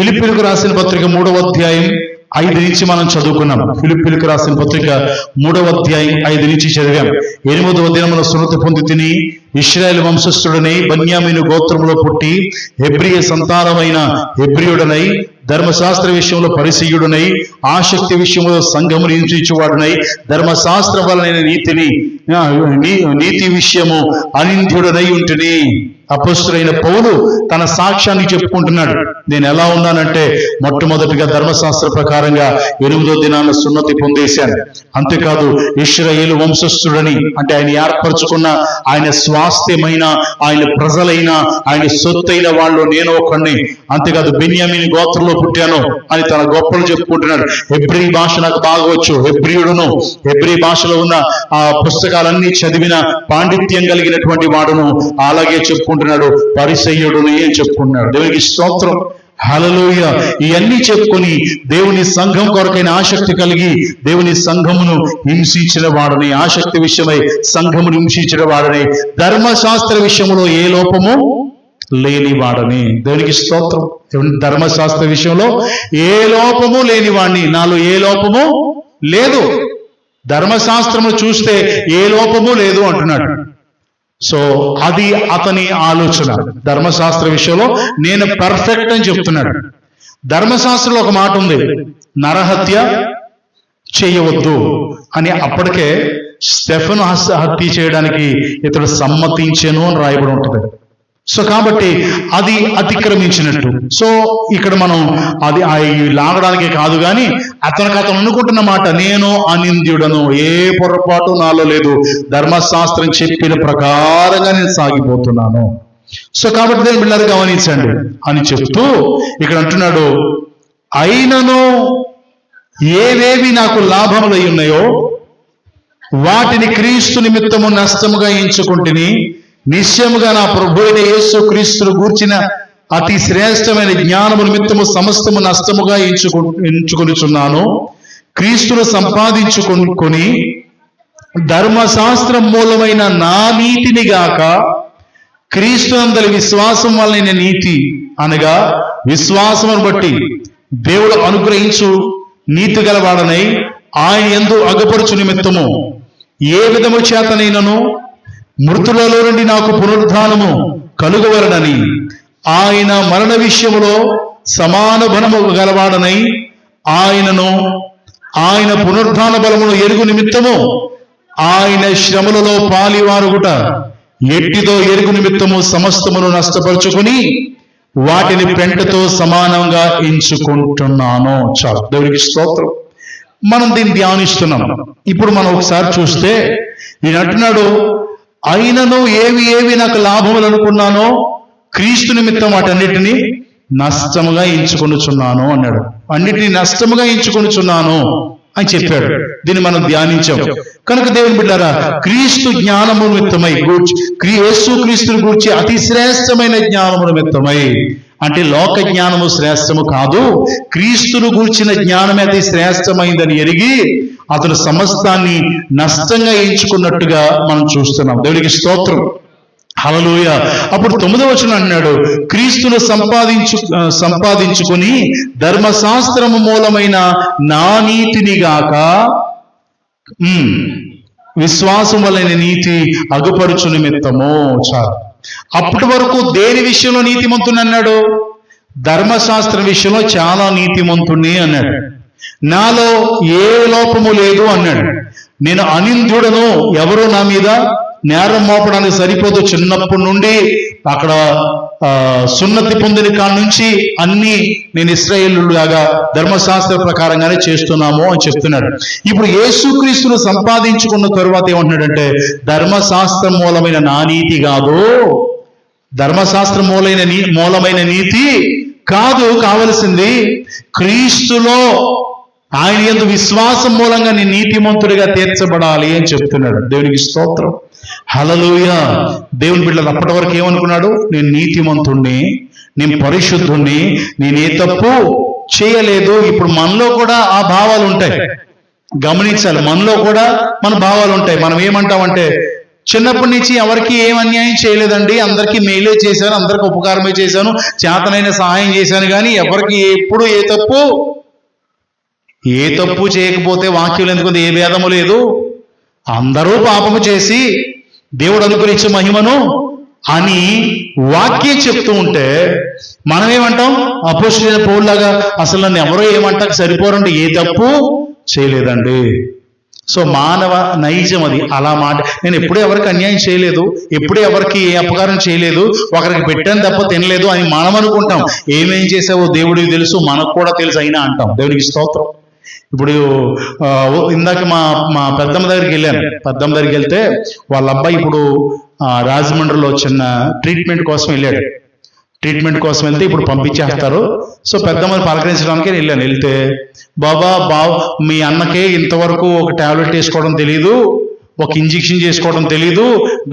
ఫిలిప్పీయులకు రాసిన పత్రిక 3వ అధ్యాయం 5 నుంచి మనం చదువుకున్నాం. ఫిలిప్పీయులకు రాసిన పత్రిక 3వ అధ్యాయం 5 నుంచి చదివాం. 8వ దినమున సున్నతి పొంది తిని ఇశ్రాయేలు వంశస్థుడనై బెన్యామీను గోత్రములో పుట్టి హెబ్రీయ సంతానమైన హెబ్రీయుడనై ధర్మశాస్త్ర విషయంలో పరిసయ్యుడనై ఆసక్తి విషయంలో సంఘమును హింసించువాడునై ధర్మశాస్త్ర వలన నీతి విషయము అనింద్యుడనై ఉంటిని. అపొస్తలుడైన పౌలు తన సాక్ష్యాన్ని చెప్పుకుంటున్నాడు. నేను ఎలా ఉన్నానంటే మొట్టమొదటిగా ధర్మశాస్త్ర ప్రకారంగా 8వ దినాన సున్నతి పొందేశాను. అంతేకాదు ఇశ్రాయేలు వంశస్థుడని అంటే ఆయన ఏర్పరచుకున్న ఆయన స్వాస్థ్యమైన ఆయన ప్రజలైన ఆయన సొత్తైన వాళ్ళు నేను ఒకడిని. అంతేకాదు బెన్యామీను గోత్రంలో పుట్టాను అని తన గొప్పలు చెప్పుకుంటున్నాడు. హెబ్రీ భాష నాకు బాగా వచ్చు, హెబ్రీయుడును, హెబ్రీ భాషలో ఉన్న ఆ పుస్తకాలన్నీ చదివిన పాండిత్యం కలిగినటువంటి వాడును. అలాగే చెప్పుకుంటున్నాడు పరిసయ్యుడుని అని చెప్పుకుంటున్నాడు. దేవునికి స్తోత్రం, హల్లెలూయా. ఇవన్నీ చెప్పుకొని దేవుని సంఘం కొరకైన ఆసక్తి కలిగి దేవుని సంఘమును హింసించిన వాడని, ఆసక్తి విషయమై సంఘమును హింసించిన వాడని, ధర్మశాస్త్ర విషయంలో ఏ లోపము లేని వాడని. దేవునికి స్తోత్రం. ధర్మశాస్త్ర విషయంలో ఏ లోపము లేని వాడిని, నాలో ఏ లోపము లేదు. ధర్మశాస్త్రము చూస్తే ఏ లోపము లేదు అంటున్నాడు. సో అది అతని ఆలోచన. ధర్మశాస్త్ర విషయంలో నేను పర్ఫెక్ట్ అని చెప్తున్నాడు. ధర్మశాస్త్రంలో ఒక మాట ఉంది, నరహత్య చేయవద్దు అని. అప్పటికే స్టెఫెను హత్య చేయడానికి ఇతడు సమ్మతించెను అని రాయబడి ఉంటుంది. సో కాబట్టి అది అతిక్రమించినట్టు. సో ఇక్కడ మనం అది లాగడానికి కాదు, కానీ అతను అనుకుంటున్న మాట, నేను అనింద్యుడను, ఏ పొరపాటు నాలో లేదు, ధర్మశాస్త్రం చెప్పిన ప్రకారంగా నేను సాగిపోతున్నాను. సో కాబట్టి నేను బిడ్డలారా గమనించండి అని చెప్తూ ఇక్కడ అంటున్నాడు, అయినను ఏవేవి నాకు లాభములై ఉన్నాయో వాటిని క్రీస్తు నిమిత్తము నష్టముగా ఎంచుకుంటుని నిశ్చయముగా నా ప్రభు అయిన యేసు క్రీస్తును గూర్చిన అతి శ్రేష్టమైన జ్ఞానము నిమిత్తము సమస్తము నష్టముగా ఎంచుకొనుచున్నాను. క్రీస్తును సంపాదించుకొని ధర్మశాస్త్రం మూలమైన నా నీతిని గాక క్రీస్తునందలి విశ్వాసం వలన నీతి అనగా విశ్వాసమును బట్టి దేవుడు అనుగ్రహించు నీతి గలవాడనై ఆయన యందు అగపరచు నిమిత్తము ఏ విధము చేతనైనను మృతులలో నుండి నాకు పునరుద్ధానము కలుగవలనని ఆయన మరణ విషయములో సమాన బలము గలవాడనై ఆయన పునరుద్ధాన బలమును ఎరుగు నిమిత్తము ఆయన శ్రమలలో పాలివారుగుట ఎట్టిదో ఎరుగు నిమిత్తము సమస్తమును నష్టపరుచుకుని వాటిని పెంటతో సమానంగా ఎంచుకుంటున్నాను. చాలు, దేవునికి స్తోత్రం. మనం దీన్ని ధ్యానిస్తున్నాం. ఇప్పుడు మనం ఒకసారి చూస్తే ఈయన అంటున్నాడు, అయినను ఏవి నాకు లాభములు అనుకున్నానో క్రీస్తు నిమిత్తం వాటన్నిటినీ నష్టముగా ఎంచుకొనుచున్నాను అన్నాడు. అన్నిటినీ నష్టముగా ఎంచుకొనుచున్నాను అని చెప్పాడు. దీన్ని మనం ధ్యానించాం. కనుక దేవుని బిడ్డలారా, క్రీస్తు జ్ఞానము నిమిత్తమై యేసు క్రీస్తుని గూర్చి అతి శ్రేష్టమైన జ్ఞానము నిమిత్తమై, అంటే లోక జ్ఞానము శ్రేష్టము కాదు, క్రీస్తును గూర్చిన జ్ఞానమే అతి శ్రేష్టమైందని ఎరిగి అతను సమస్తాన్ని నష్టంగా ఎంచుకున్నట్టుగా మనం చూస్తున్నాం. దేవుడికి స్తోత్రం, హల్లెలూయా. అప్పుడు 9వ వచనం అన్నాడు, క్రీస్తును సంపాదించుకుని ధర్మశాస్త్రము మూలమైన నా నీతిని గాక విశ్వాసం వలన నీతి అగుపరుచు నిమిత్తము. చాలు. అప్పటి వరకు దేని విషయంలో నీతిమంతుని అన్నాడు? ధర్మశాస్త్ర విషయంలో చాలా నీతిమంతుణ్ణి అన్నాడు. నాలో ఏ లోపము లేదు అన్నాడు. నేను అనింద్యుడను, ఎవరో నా మీద నేరం మోపడానికి సరిపోదు. చిన్నప్పటి నుండి అక్కడ సున్నతి పొందిన కాడ నుంచి అన్ని నేను ఇశ్రాయేలులాగా ధర్మశాస్త్ర ప్రకారంగానే చేస్తున్నాము అని చెప్తున్నాడు. ఇప్పుడు యేసుక్రీస్తును సంపాదించుకున్న తరువాత ఏమంటున్నాడంటే, ధర్మశాస్త్రం మూలమైన నా నీతి కాదు, ధర్మశాస్త్రం మూలమైన నీతి కాదు, కావలసింది క్రీస్తులో ఆయన యందు విశ్వాసం మూలంగా నీ నీతిమంతుడిగా తీర్చబడాలి అని చెప్తున్నాడు. దేవునికి స్తోత్రం, హల్లెలూయా. దేవుని బిడ్డలు అప్పటి వరకు ఏమనుకున్నాడు? నేను నీతిమంతుణ్ణి, నేను పరిశుద్ధుణ్ణి, నేను ఏ తప్పు చేయలేదు. ఇప్పుడు మనలో కూడా ఆ భావాలు ఉంటాయి, గమనించాలి. మనలో కూడా మన భావాలు ఉంటాయి. మనం ఏమంటామంటే, చిన్నప్పటి నుంచి ఎవరికి ఏం అన్యాయం చేయలేదండి, అందరికీ మేలే చేశాను, అందరికి ఉపకారమే చేశాను, చేతనైన సహాయం చేశాను, కానీ ఎవరికి ఎప్పుడు ఏ తప్పు చేయకపోతే వాక్యం ఎందుకు ఏ భేదము లేదు, అందరూ పాపము చేసి దేవుడు అనుగ్రహించే మహిమను అని వాక్యం చెప్తూ ఉంటే మనం ఏమంటాం? అపోస్తలుడైన పౌలులాగా అసలు నన్ను ఎవరో ఏమంటాక సరిపోరండి, ఏ తప్పు చేయలేదండి. సో మానవ నైజం అది, అలా మాట. నేను ఎప్పుడూ ఎవరికి అన్యాయం చేయలేదు, ఎప్పుడూ ఎవరికి ఏ అపకారం చేయలేదు, ఒకరికి పెట్టాను తప్ప తినలేదు అని మనం అనుకుంటాం. ఏమేం చేసావో దేవుడికి తెలుసు, మనకు కూడా తెలుసు అయినా అంటాం. దేవునికి స్తోత్రం. ఇప్పుడు ఇందాక మా పెద్దమ్మ దగ్గరికి వెళ్ళాను. పెద్దమ్మ దగ్గరికి వెళ్తే వాళ్ళ అబ్బాయి ఇప్పుడు రాజమండ్రిలో చిన్న ట్రీట్మెంట్ కోసం వెళ్ళాడు. ట్రీట్మెంట్ కోసం వెళ్తే ఇప్పుడు పంపించేస్తారు. సో పెద్దమ్మని పలకరించడానికి వెళ్ళాను. వెళ్తే బాబా మీ అన్నకే ఇంతవరకు ఒక టాబ్లెట్ వేసుకోవడం తెలీదు, ఒక ఇంజెక్షన్ చేసుకోవడం తెలీదు,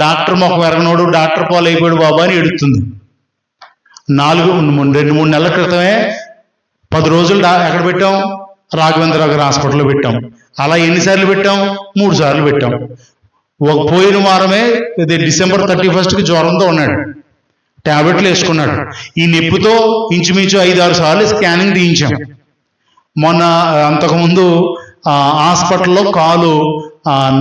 డాక్టర్ మొక్క వెరగనోడు, డాక్టర్ పాలు అయిపోయాడు బాబా అని ఎడుతుంది. 2-3 నెలల క్రితమే 10 రోజులు ఎక్కడ పెట్టాం? రాఘవేంద్ర గారి హాస్పిటల్లో పెట్టాం. అలా ఎన్నిసార్లు పెట్టాం? 3 సార్లు పెట్టాం. పోయిన వారమే డిసెంబర్ 31కి జ్వరంతో ఉన్నాడు, టాబ్లెట్లు వేసుకున్నాడు. ఈ నొప్పితో ఇంచుమించు 5-6 సార్లు స్కానింగ్ తీయించాం. మొన్న అంతకుముందు హాస్పిటల్లో కాలు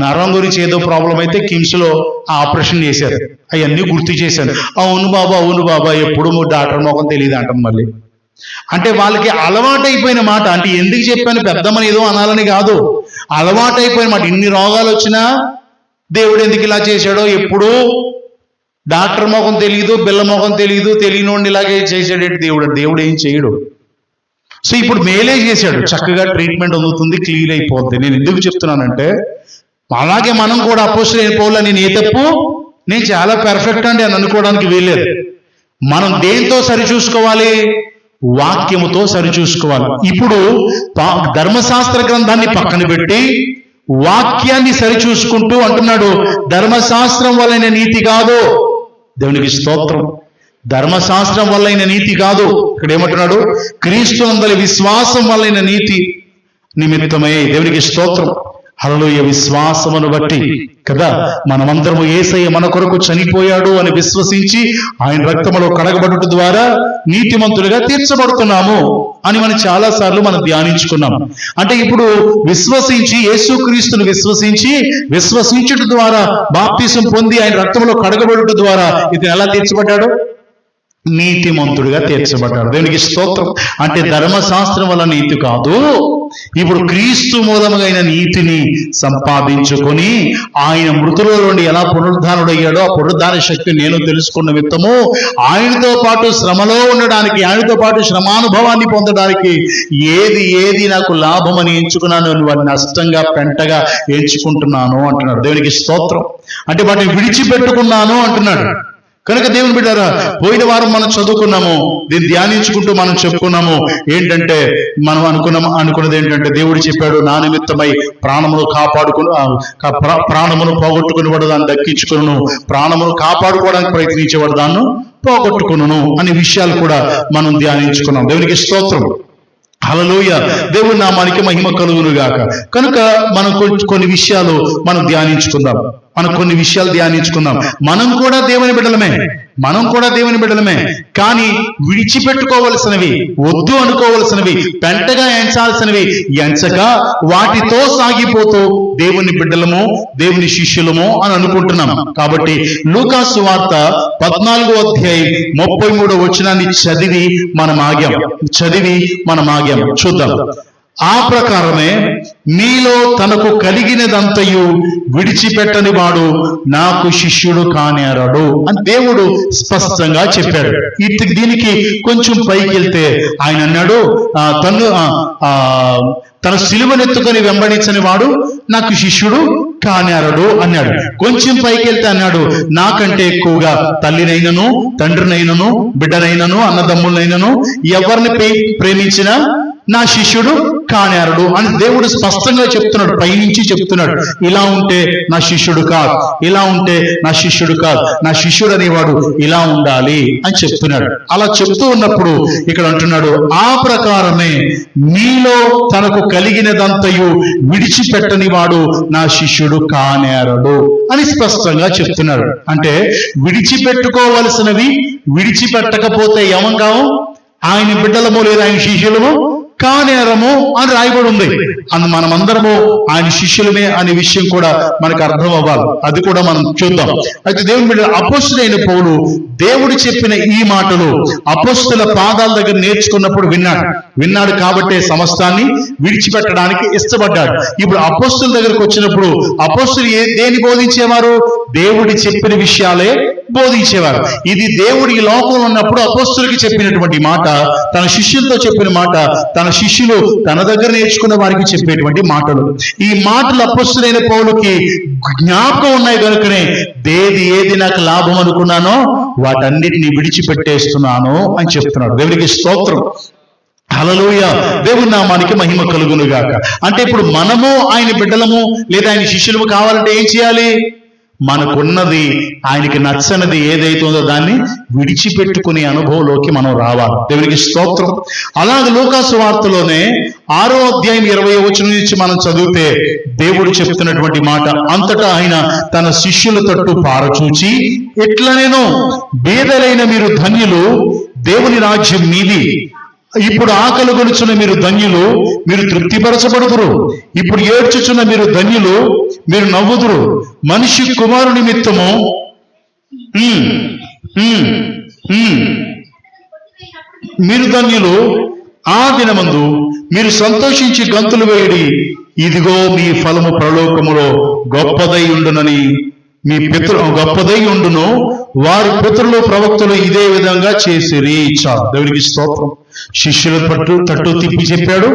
నరం గురించి ఏదో ప్రాబ్లం అయితే కిమ్స్లో ఆపరేషన్ చేశారు. అవన్నీ గుర్తు చేశాను. అవును బాబా ఎప్పుడు డాక్టర్ మొఖం తెలియదు అంటాం మళ్ళీ. అంటే వాళ్ళకి అలవాటైపోయిన మాట. అంటే ఎందుకు చెప్పాను పెద్దమ్మని ఏదో అనాలని కాదు, అలవాటైపోయిన మాట. ఇన్ని రోగాలు వచ్చినా దేవుడు ఎందుకు ఇలా చేశాడో, ఎప్పుడూ డాక్టర్ మొఖం తెలియదు, బిల్ల మొఖం తెలియదు, తెలియనోడిని ఇలాగే చేశాడేంటి దేవుడు ఏం చేయడు. సో ఇప్పుడు మేలే చేశాడు, చక్కగా ట్రీట్మెంట్ అందుతుంది, క్లియర్ అయిపోద్ది. నేను ఎందుకు చెప్తున్నానంటే అలాగే మనం కూడా అపోస్తలుడైన పౌలు నేను ఏ తప్పు, నేను చాలా పెర్ఫెక్ట్ అండి అని అనుకోవడానికి వీల్లేదు. మనం దేంతో సరిచూసుకోవాలి? వాక్యముతో సరిచూసుకోవాలి. ఇప్పుడు ధర్మశాస్త్ర గ్రంథాన్ని పక్కన పెట్టి వాక్యాన్ని సరిచూసుకుంటూ అంటున్నాడు, ధర్మశాస్త్రం వల్లైన నీతి కాదు. దేవునికి స్తోత్రం. ధర్మశాస్త్రం వల్లైన నీతి కాదు. ఇక్కడ ఏమంటున్నాడు? క్రీస్తునందలి విశ్వాసం వల్లైన నీతి నిమిత్తమై. దేవునికి స్తోత్రం. హల్లెలూయా. విశ్వాసమును బట్టి కదా మనమందరము యేసయ్య మన కొరకు చనిపోయాడు అని విశ్వసించి ఆయన రక్తములో కడగబడుట ద్వారా నీతిమంతులుగా తీర్చబడుతున్నాము అని మనం చాలా సార్లు మనం ధ్యానించుకున్నాం. అంటే ఇప్పుడు విశ్వసించి యేసుక్రీస్తును విశ్వసించుట ద్వారా బాప్తిసం పొంది ఆయన రక్తములో కడగబడుట ద్వారా ఇతను ఎలా తీర్చబడ్డాడు? నీతిమంతుడిగా తీర్చబడ్డాడు. దేవునికి స్తోత్రం. అంటే ధర్మశాస్త్రం వల్ల నీతి కాదు, ఇప్పుడు క్రీస్తు మూలముగైన నీతిని సంపాదించుకొని ఆయన మృతుల నుండి ఎలా పునరుద్ధానుడయ్యాడో ఆ పునరుద్ధాన శక్తి నేను తెలుసుకున్న విత్తము ఆయనతో పాటు శ్రమలో ఉండడానికి, ఆయనతో పాటు శ్రమానుభవాన్ని పొందడానికి ఏది నాకు లాభమని ఎంచుకున్నాను, వాడిని నష్టంగా పెంటగా ఎంచుకుంటున్నాను అంటున్నాడు. దేవునికి స్తోత్రం. అంటే వాటిని విడిచిపెట్టుకున్నాను అంటున్నాడు. కనుక దేవుని బిడ్డారా, పోయిన వారం మనం చదువుకున్నాము, దీన్ని ధ్యానించుకుంటూ మనం చెప్పుకున్నాము. ఏంటంటే మనం అనుకున్నది ఏంటంటే దేవుడు చెప్పాడు, నా నిమిత్తమై ప్రాణమును పోగొట్టుకుని వాడు దాన్ని దక్కించుకును, ప్రాణమును కాపాడుకోవడానికి ప్రయత్నించేవాడు దాన్ని పోగొట్టుకును అనే విషయాలు కూడా మనం ధ్యానించుకున్నాం. దేవునికి స్తోత్రం. హల్లెలూయా. దేవుని నామానికి మహిమ కలుగును గాక. కనుక మనం కొన్ని విషయాలు మనం ధ్యానించుకుందాం. మనం కూడా దేవుని బిడ్డలమే, కానీ విడిచిపెట్టుకోవలసినవి, వద్దు అనుకోవలసినవి, పెంటగా ఎంచాల్సినవి ఎంచక వాటితో సాగిపోతూ దేవుని బిడ్డలము, దేవుని శిష్యులము అని అనుకుంటున్నాం. కాబట్టి లూకా సువార్త 14వ అధ్యాయం 33వ వచనాన్ని చదివి మనం ఆగాం. చూద్దాం. ఆ ప్రకారమే మీలో తనకు కలిగినదంతయు విడిచిపెట్టని వాడు నాకు శిష్యుడు కానేరడు అని దేవుడు స్పష్టంగా చెప్పాడు. దీనికి కొంచెం పైకి వెళ్తే ఆయన అన్నాడు, తన సిలువనెత్తుకొని వెంబడించని వాడు నాకు శిష్యుడు కానేరడు అన్నాడు. కొంచెం పైకి వెళ్తే అన్నాడు, నాకంటే ఎక్కువగా తల్లినైనను, తండ్రినైనను, బిడ్డనైనను, అన్నదమ్ములనైనను ఎవరిని ప్రేమించినా నా శిష్యుడు కానేరడు అని దేవుడు స్పష్టంగా చెప్తున్నాడు, పైనుంచి చెప్తున్నాడు. ఇలా ఉంటే నా శిష్యుడు కాదు, ఇలా ఉంటే నా శిష్యుడు కాదు, నా శిష్యుడు అనేవాడు ఇలా ఉండాలి అని చెప్తున్నాడు. అలా చెప్తూ ఉన్నప్పుడు ఇక్కడ అంటున్నాడు, ఆ ప్రకారమే మీలో తనకు కలిగినదంతయు విడిచిపెట్టని వాడు నా శిష్యుడు కానేరడు అని స్పష్టంగా చెప్తున్నాడు. అంటే విడిచిపెట్టుకోవలసినవి విడిచిపెట్టకపోతే ఏమంగాము ఆయన బిడ్డలము లేదా ఆయన శిష్యులము కానేరము అని రాయబడి ఉంది. మనమందరము ఆయన శిష్యులమే అనే విషయం కూడా మనకు అర్థం అవ్వాలి. అది కూడా మనం చూద్దాం. అయితే దేవుని బిడ్డ అపోస్తులైన పౌలు దేవుడు చెప్పిన ఈ మాటలు అపోస్తుల పాదాల దగ్గర నేర్చుకున్నప్పుడు విన్నాడు కాబట్టి సమస్తాన్ని విడిచిపెట్టడానికి ఇష్టపడ్డాడు. ఇప్పుడు అపోస్తుల దగ్గరకు వచ్చినప్పుడు అపోస్తులు దేని బోధించేవారు? దేవుడి చెప్పిన విషయాలే బోధించేవారు. ఇది దేవుడి ఈ లోకంలో ఉన్నప్పుడు అపోస్తులకి చెప్పినటువంటి మాట, తన శిష్యులతో చెప్పిన మాట, తన శిష్యులు తన దగ్గర నేర్చుకున్న వారికి చెప్పేటువంటి మాటలు. ఈ మాటలు అపోస్తులైన పౌలుకి జ్ఞాపకం ఉన్నాయి కనుకనే ఏది నాకు లాభం అనుకున్నానో వాటన్నిటిని విడిచిపెట్టేస్తున్నాను అని చెప్తున్నాడు. దేవునికి స్తోత్రం, హల్లెలూయా. దేవుని నామానికి మహిమ కలుగును గాక. అంటే ఇప్పుడు మనము ఆయన బిడ్డలము లేదా ఆయన శిష్యులము కావాలంటే ఏం చేయాలి? మనకున్నది ఆయనకి నచ్చనిది ఏదైతుందో దాన్ని విడిచిపెట్టుకునే అనుభవంలోకి మనం రావాలి. దేవునికి స్తోత్రం. అలాగే లూకాసు వార్తలోనే 6వ అధ్యాయం 20వ వచనం నుంచి మనం చదివితే దేవుడు చెప్తున్నటువంటి మాట, అంతటా ఆయన తన శిష్యుల తట్టు పారచూచి ఎట్లనేనో బీదలైన మీరు ధన్యులు, దేవుని రాజ్యం మీది. ఇప్పుడు ఆకలి గొలుచున్న మీరు ధన్యులు, మీరు తృప్తిపరచబడుదురు. ఇప్పుడు ఏడ్చుచున్న మీరు ధన్యులు, మీరు నవ్వుదురు. మనిషి కుమారు నిమిత్తము మీరు ధన్యులు, ఆ దినమందు మీరు సంతోషించి గంతులు వేయడి. ఇదిగో మీ ఫలము పరలోకములో గొప్పదై ఉండునని మీ గొప్పదై ఉండును. వారి పితరులు ప్రవక్తలు ఇదే విధంగా చేసిరి. చాలు. దేవునికి స్తోత్రం. శిష్యుల తట్టు తిప్పి చెప్పాడు.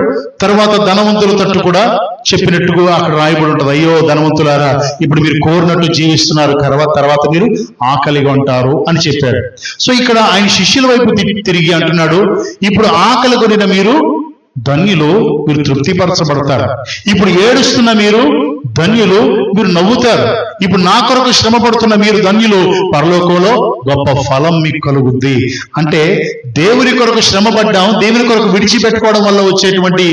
తర్వాత ధనవంతుల తట్టు కూడా చెప్పినట్టుగా అక్కడ రాయబడి ఉంటుంది. అయ్యో ధనవంతులారా, ఇప్పుడు మీరు కోరినట్టు జీవిస్తున్నారు, తర్వాత మీరు ఆకలిగా ఉంటారు అని చెప్పాడు. సో ఇక్కడ ఆయన శిష్యుల వైపు తిరిగి అంటున్నాడు, ఇప్పుడు ఆకలి కొనిన మీరు ధన్యులు, మీరు తృప్తిపరచబడతారు. ఇప్పుడు ఏడుస్తున్న మీరు ధన్యులు, మీరు నవ్వుతారు. ఇప్పుడు నా కొరకు శ్రమ పడుతున్న మీరు ధన్యులు, పరలోకంలో గొప్ప ఫలం మీకు కలుగుద్ది. అంటే దేవుని కొరకు శ్రమ పడ్డాం, దేవుని కొరకు విడిచిపెట్టుకోవడం వల్ల వచ్చేటువంటి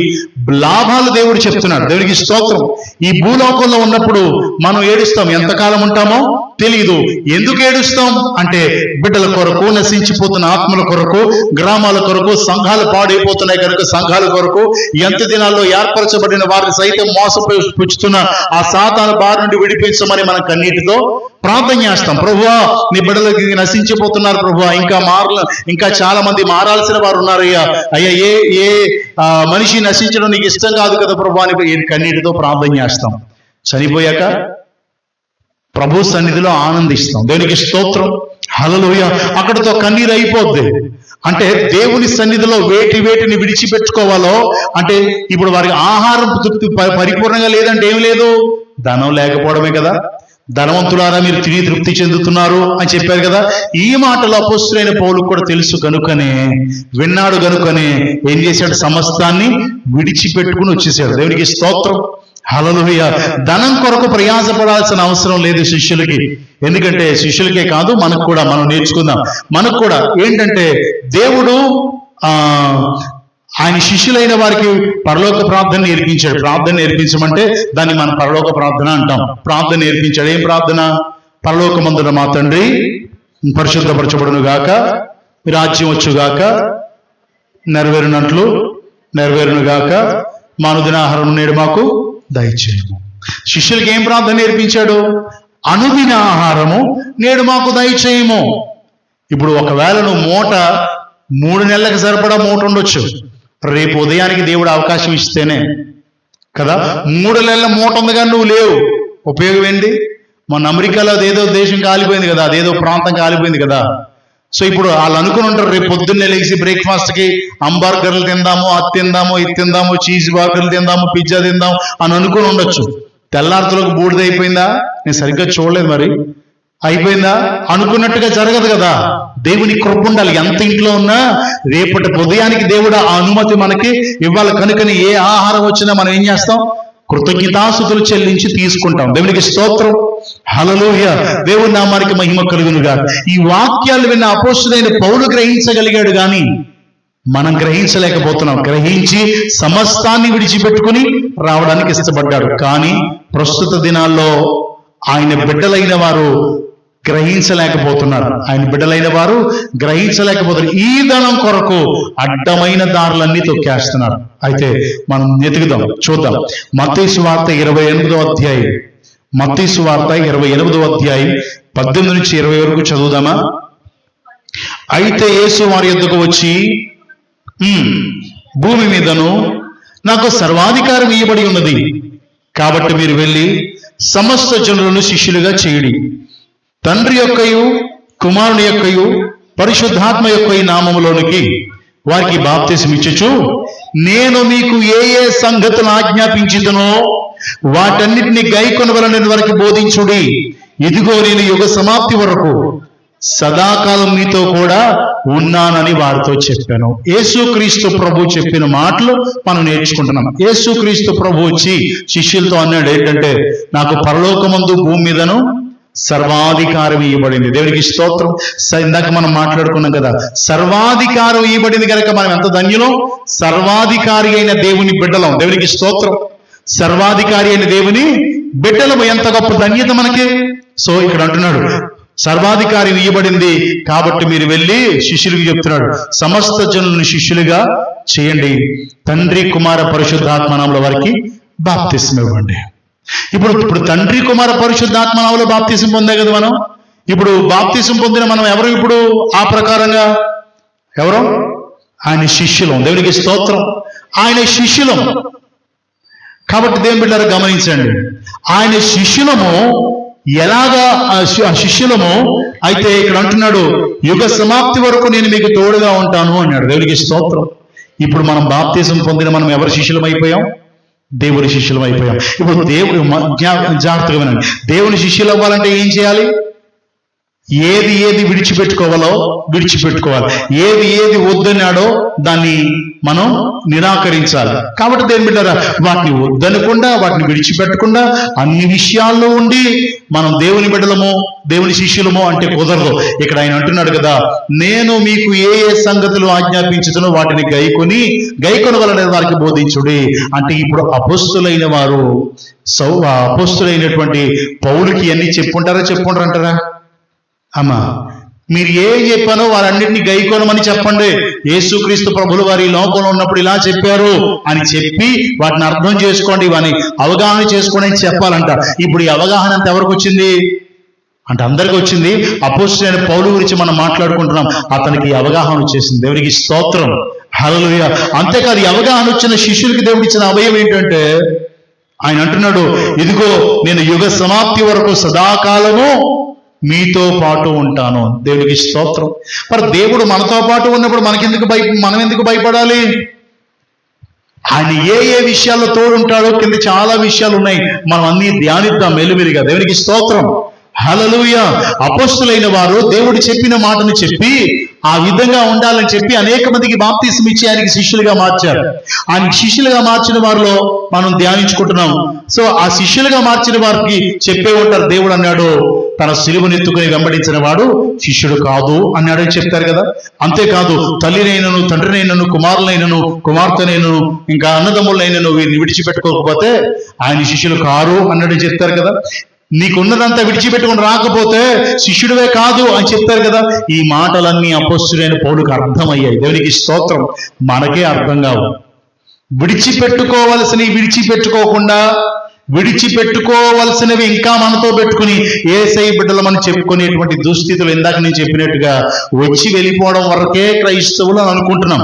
లాభాలు దేవుడు చెప్తున్నాడు. దేవునికి స్తోత్రం. ఈ భూలోకంలో ఉన్నప్పుడు మనం ఏడుస్తాం, ఎంతకాలం ఉంటామో తెలియదు. ఎందుకు ఏడుస్తాం అంటే బిడ్డల కొరకు, నశించిపోతున్న ఆత్మల కొరకు, గ్రామాల కొరకు, సంఘాలు పాడైపోతున్నాయి కనుక సంఘాల కొరకు, ఎంత దినాల్లో ఏర్పరచబడిన వారిని సైతం మోసపుచ్చుతున్న ఆ సాతాను బారి నుండి విడిపించమని మనం కన్నీటితో ప్రార్థన చేస్తాం. ప్రభువా, నీ బిడ్డలకి నశించిపోతున్నారు ప్రభువా, ఇంకా చాలా మంది మారాల్సిన వారు ఉన్నారు అయ్యా, ఏ మనిషి నశించడం నీకు ఇష్టం కాదు కదా ప్రభువా అని కన్నీటితో ప్రార్థన చేస్తాం. చనిపోయాక ప్రభు సన్నిధిలో ఆనందిస్తాం. దేవునికి స్తోత్రం, హల్లెలూయా. అక్కడతో కన్నీరు అయిపోద్ది. అంటే దేవుని సన్నిధిలో వేటిని విడిచిపెట్టుకోవాలో, అంటే ఇప్పుడు వారికి ఆహారం పరిపూర్ణంగా లేదంటే ఏమి లేదు, ధనం లేకపోవడమే కదా. ధనవంతులారా మీరు తిరిగి తృప్తి చెందుతున్నారు అని చెప్పారు కదా. ఈ మాటలు అపోస్తులైన పౌలుకు కూడా తెలుసు కనుకనే, విన్నాడు కనుకనే ఏం చేశాడు? సమస్తాన్ని విడిచిపెట్టుకుని వచ్చేసాడు. దేవునికి స్తోత్రం, హల్లెలూయా. ధనం కొరకు ప్రయాసపడాల్సిన అవసరం లేదు శిష్యులకి. ఎందుకంటే శిష్యులకే కాదు, మనకు కూడా, మనం నేర్చుకుందాం. మనకు కూడా ఏంటంటే దేవుడు ఆయన శిష్యులైన వారికి పరలోక ప్రార్థన నేర్పించాడు. ప్రార్థన నేర్పించమంటే దాన్ని మనం పరలోక ప్రార్థన అంటాం. ప్రార్థన నేర్పించాడు. ఏం ప్రార్థన? పరలోకమందున మా తండ్రి, పరిశుద్ధపరచబడును గాక, రాజ్యం వచ్చుగాక, నెరవేరును గాక, మా అనుదిన ఆహారం నేడు మాకు దయచేయము. శిష్యులకి ఏం ప్రార్థన నేర్పించాడు? అనుదిన ఆహారము నేడు మాకు దయచేయము. ఇప్పుడు ఒకవేళ నువ్వు 3 నెలలకు సరిపడా మూట ఉండొచ్చు. రేపు ఉదయానికి దేవుడు అవకాశం ఇస్తేనే కదా. 3 నెలల మూట ఉంది కానీ నువ్వు లేవు, ఉపయోగం ఏంటి? మొన్న అమెరికాలో అదేదో దేశం కాలిపోయింది కదా, అదేదో ప్రాంతం కాలిపోయింది కదా. సో ఇప్పుడు వాళ్ళు అనుకుని ఉంటారు, రేపు పొద్దున్నే లేచి బ్రేక్ఫాస్ట్కి అంబర్గర్లు తిందాము, అది తిందాము, ఇది తిందాము, చీజ్ బర్గర్లు తిందాము, పిజ్జా తిందాం అని అనుకుని ఉండొచ్చు. తెల్లార్తలకు బూడిదైపోయిందా? నేను సరిగ్గా చూడలేదు మరి. అయిపోయిందా? అనుకున్నట్టుగా జరగదు కదా. దేవుని కృప ఉండాలి. ఎంత ఇంట్లో ఉన్నా రేపటి ఉదయానికి దేవుడు ఆ అనుమతి మనకి ఇవ్వాలి. కనుకని ఏ ఆహారం వచ్చినా మనం ఏం చేస్తాం? కృతజ్ఞతాస్తుతులు చెల్లించి తీసుకుంటాం. దేవునికి స్తోత్రం, హల్లెలూయా. దేవుని నామానికి మహిమ కలుగునుగా. ఈ వాక్యాలు విన్న అపోస్తలుడైన పౌలు గ్రహించగలిగాడు, కానీ మనం గ్రహించలేకపోతున్నాం. గ్రహించి సమస్తాన్ని విడిచిపెట్టుకుని రావడానికి ఇష్టపడ్డాడు. కానీ ప్రస్తుత దినాల్లో ఆయన బిడ్డలైన వారు గ్రహించలేకపోతున్నారు. ఈ ధనం కొరకు అడ్డమైన దారులన్నీ తొక్కేస్తున్నారు. అయితే మనం వెతుకుదాం, చూద్దాం. మత్తయి సువార్త 28వ అధ్యాయం, మత్తయి సువార్త 28వ అధ్యాయం 18 నుంచి 20 వరకు చదువుదామా? అయితే యేసు వారి యొద్దకు వచ్చి, భూమి మీదను నాకు సర్వాధికారం ఇవ్వబడి ఉన్నది, కాబట్టి మీరు వెళ్ళి సమస్త జనులను శిష్యులుగా చేయుడి. తండ్రి యొక్కయు కుమారుని యొక్కయు పరిశుద్ధాత్మ యొక్క నామములోనికి వారికి బాప్తిసం ఇచ్చుచు, నేను మీకు ఏ ఏ సంగతులు ఆజ్ఞాపించుదునో వాటన్నిటిని గైకొనవలనని వారికి బోధించుడి. ఇదిగో నేను యుగ సమాప్తి వరకు సదాకాలం మీతో కూడా ఉన్నానని వారితో చెప్పాను. యేసుక్రీస్తు ప్రభు చెప్పిన మాటలు మనం నేర్చుకుంటున్నాం. యేసుక్రీస్తు ప్రభు వచ్చి శిష్యులతో అన్నాడు ఏంటంటే, నాకు పరలోకమందు భూమి మీదను సర్వాధికారం ఇవ్వబడింది. దేవునికి స్తోత్రం. ఇందాక మనం మాట్లాడుకున్నాం కదా, సర్వాధికారం ఇవ్వబడింది కనుక మనం ఎంత ధన్యులం. సర్వాధికారి అయిన దేవుని బిడ్డలం. దేవునికి స్తోత్రం. సర్వాధికారి అయిన దేవుని బిడ్డలము, ఎంత గొప్ప ధన్యత మనకి. సో ఇక్కడ అంటున్నాడు, సర్వాధికారి ఇవ్వబడింది కాబట్టి మీరు వెళ్ళి శిష్యులకు చెప్తున్నాడు, సమస్త జనులను శిష్యులుగా చేయండి, తండ్రి కుమార పరిశుద్ధాత్మ నామముల వారికి బాప్తిసం ఇవ్వండి. ఇప్పుడు తండ్రి కుమార పరిశుద్ధాత్మ నామములో బాప్తిసం పొందే కదా మనం. ఇప్పుడు బాప్తిసం పొందిన మనం ఎవరు? ఇప్పుడు ఆ ప్రకారంగా ఎవరు? ఆయన శిష్యులం. దేవునికి స్తోత్రం. ఆయన శిష్యులం కాబట్టి దేవుని బిడ్డలారా గమనించండి, ఆయన శిష్యులము. ఎలాగా ఆ శిష్యులము? అయితే ఇక్కడ అంటున్నాడు, యుగ సమాప్తి వరకు నేను మీకు తోడుగా ఉంటాను అన్నాడు. దేవునికి స్తోత్రం. ఇప్పుడు మనం బాప్తిసం పొందిన మనం ఎవరి శిష్యులం అయిపోయాం? దేవుని శిష్యులం అయిపోయాం. ఇప్పుడు దేవుడు, జాగ్రత్తగా వినండి, దేవుని శిష్యులు అవ్వాలంటే ఏం చేయాలి? ఏది విడిచిపెట్టుకోవాలో విడిచిపెట్టుకోవాలి. ఏది వద్దన్నాడో దాన్ని మనం నిరాకరించాలి. కాబట్టి దేవుని బిడ్డలారా, వాటిని వద్దనకుండా, వాటిని విడిచిపెట్టకుండా అన్ని విషయాల్లో ఉండి మనం దేవుని బిడ్డలము, దేవుని శిష్యులము అంటే కుదరదు. ఇక్కడ ఆయన అంటున్నాడు కదా, నేను మీకు ఏ ఏ సంగతులు ఆజ్ఞాపించుతునో వాటిని గైకొనవలన వారికి బోధించుడి. అంటే ఇప్పుడు అపోస్తులైన వారు, అపోస్తులైనటువంటి పౌలుకి అన్ని చెప్పుంటారా అంటారా? అమ్మా, మీరు ఏం చెప్పానో వారన్నింటినీ గైకోనమని చెప్పండి. యేసుక్రీస్తు ప్రభులు వారి లోకంలో ఉన్నప్పుడు ఇలా చెప్పారు అని చెప్పి వాటిని అర్థం చేసుకోండి, వాని అవగాహన చేసుకోండి అని చెప్పాలంట. ఇప్పుడు ఈ అవగాహన అంత ఎవరికి వచ్చింది అంటే అందరికీ వచ్చింది. అపోస్తలుడైన పౌలు గురించి మనం మాట్లాడుకుంటున్నాం, అతనికి అవగాహన వచ్చేసింది. దేవునికి స్తోత్రం, హల్లెలూయా. అంతేకాదు, ఈ అవగాహన వచ్చిన శిష్యులకి దేవుడు ఇచ్చిన అభయం ఏంటంటే, ఆయన అంటున్నాడు, ఇదిగో నేను యుగ సమాప్తి వరకు సదాకాలము మీతో పాటు ఉంటాను. దేవునికి స్తోత్రం. మరి దేవుడు మనతో పాటు ఉన్నప్పుడు మనం ఎందుకు భయపడాలి? ఆయన ఏ విషయాల్లో తోడుంటాడో కింద చాలా విషయాలు ఉన్నాయి, మనం అన్ని ధ్యానిద్దాం మెల్లిమెల్లిగా. దేవునికి స్తోత్రం, హల్లెలూయా. అపోస్తలులైన వారు దేవుడు చెప్పిన మాటను చెప్పి ఆ విధంగా ఉండాలని చెప్పి అనేక మందికి బాప్తిసం ఇచ్చి ఆయనకి శిష్యులుగా మార్చారు. ఆయన శిష్యులుగా మార్చిన వారిలో మనం ధ్యానించుకుంటున్నాం. సో ఆ శిష్యులుగా మార్చిన వారికి చెప్పే ఉంటారు, దేవుడు అన్నాడు, తన సిలువనెత్తుకుని వెంబడించిన వాడు శిష్యుడు కాదు అన్నాడని చెప్తారు కదా. అంతేకాదు, తల్లినైనను, తండ్రినైనను, కుమారులైనను, కుమార్తెనైనను, ఇంకా అన్నదమ్ములైనను వీరిని విడిచిపెట్టుకోకపోతే ఆయన శిష్యులు కారు అన్నాడని చెప్తారు కదా. నీకున్నదంతా విడిచిపెట్టుకుని రాకపోతే శిష్యుడివే కాదు అని చెప్తారు కదా. ఈ మాటలన్నీ అపోస్తలుడైన పౌలుకు అర్థమయ్యాయి. దేవునికి స్తోత్రం. మనకే అర్థం కావు. విడిచిపెట్టుకోవలసినవి ఇంకా మనతో పెట్టుకుని యేసయ్య బిడ్డలమని చెప్పుకునేటువంటి దుస్థితులు ఇందాక నేను చెప్పినట్టుగా వచ్చి వెళ్ళిపోవడం వరకే క్రైస్తవులు అని అనుకుంటున్నాం.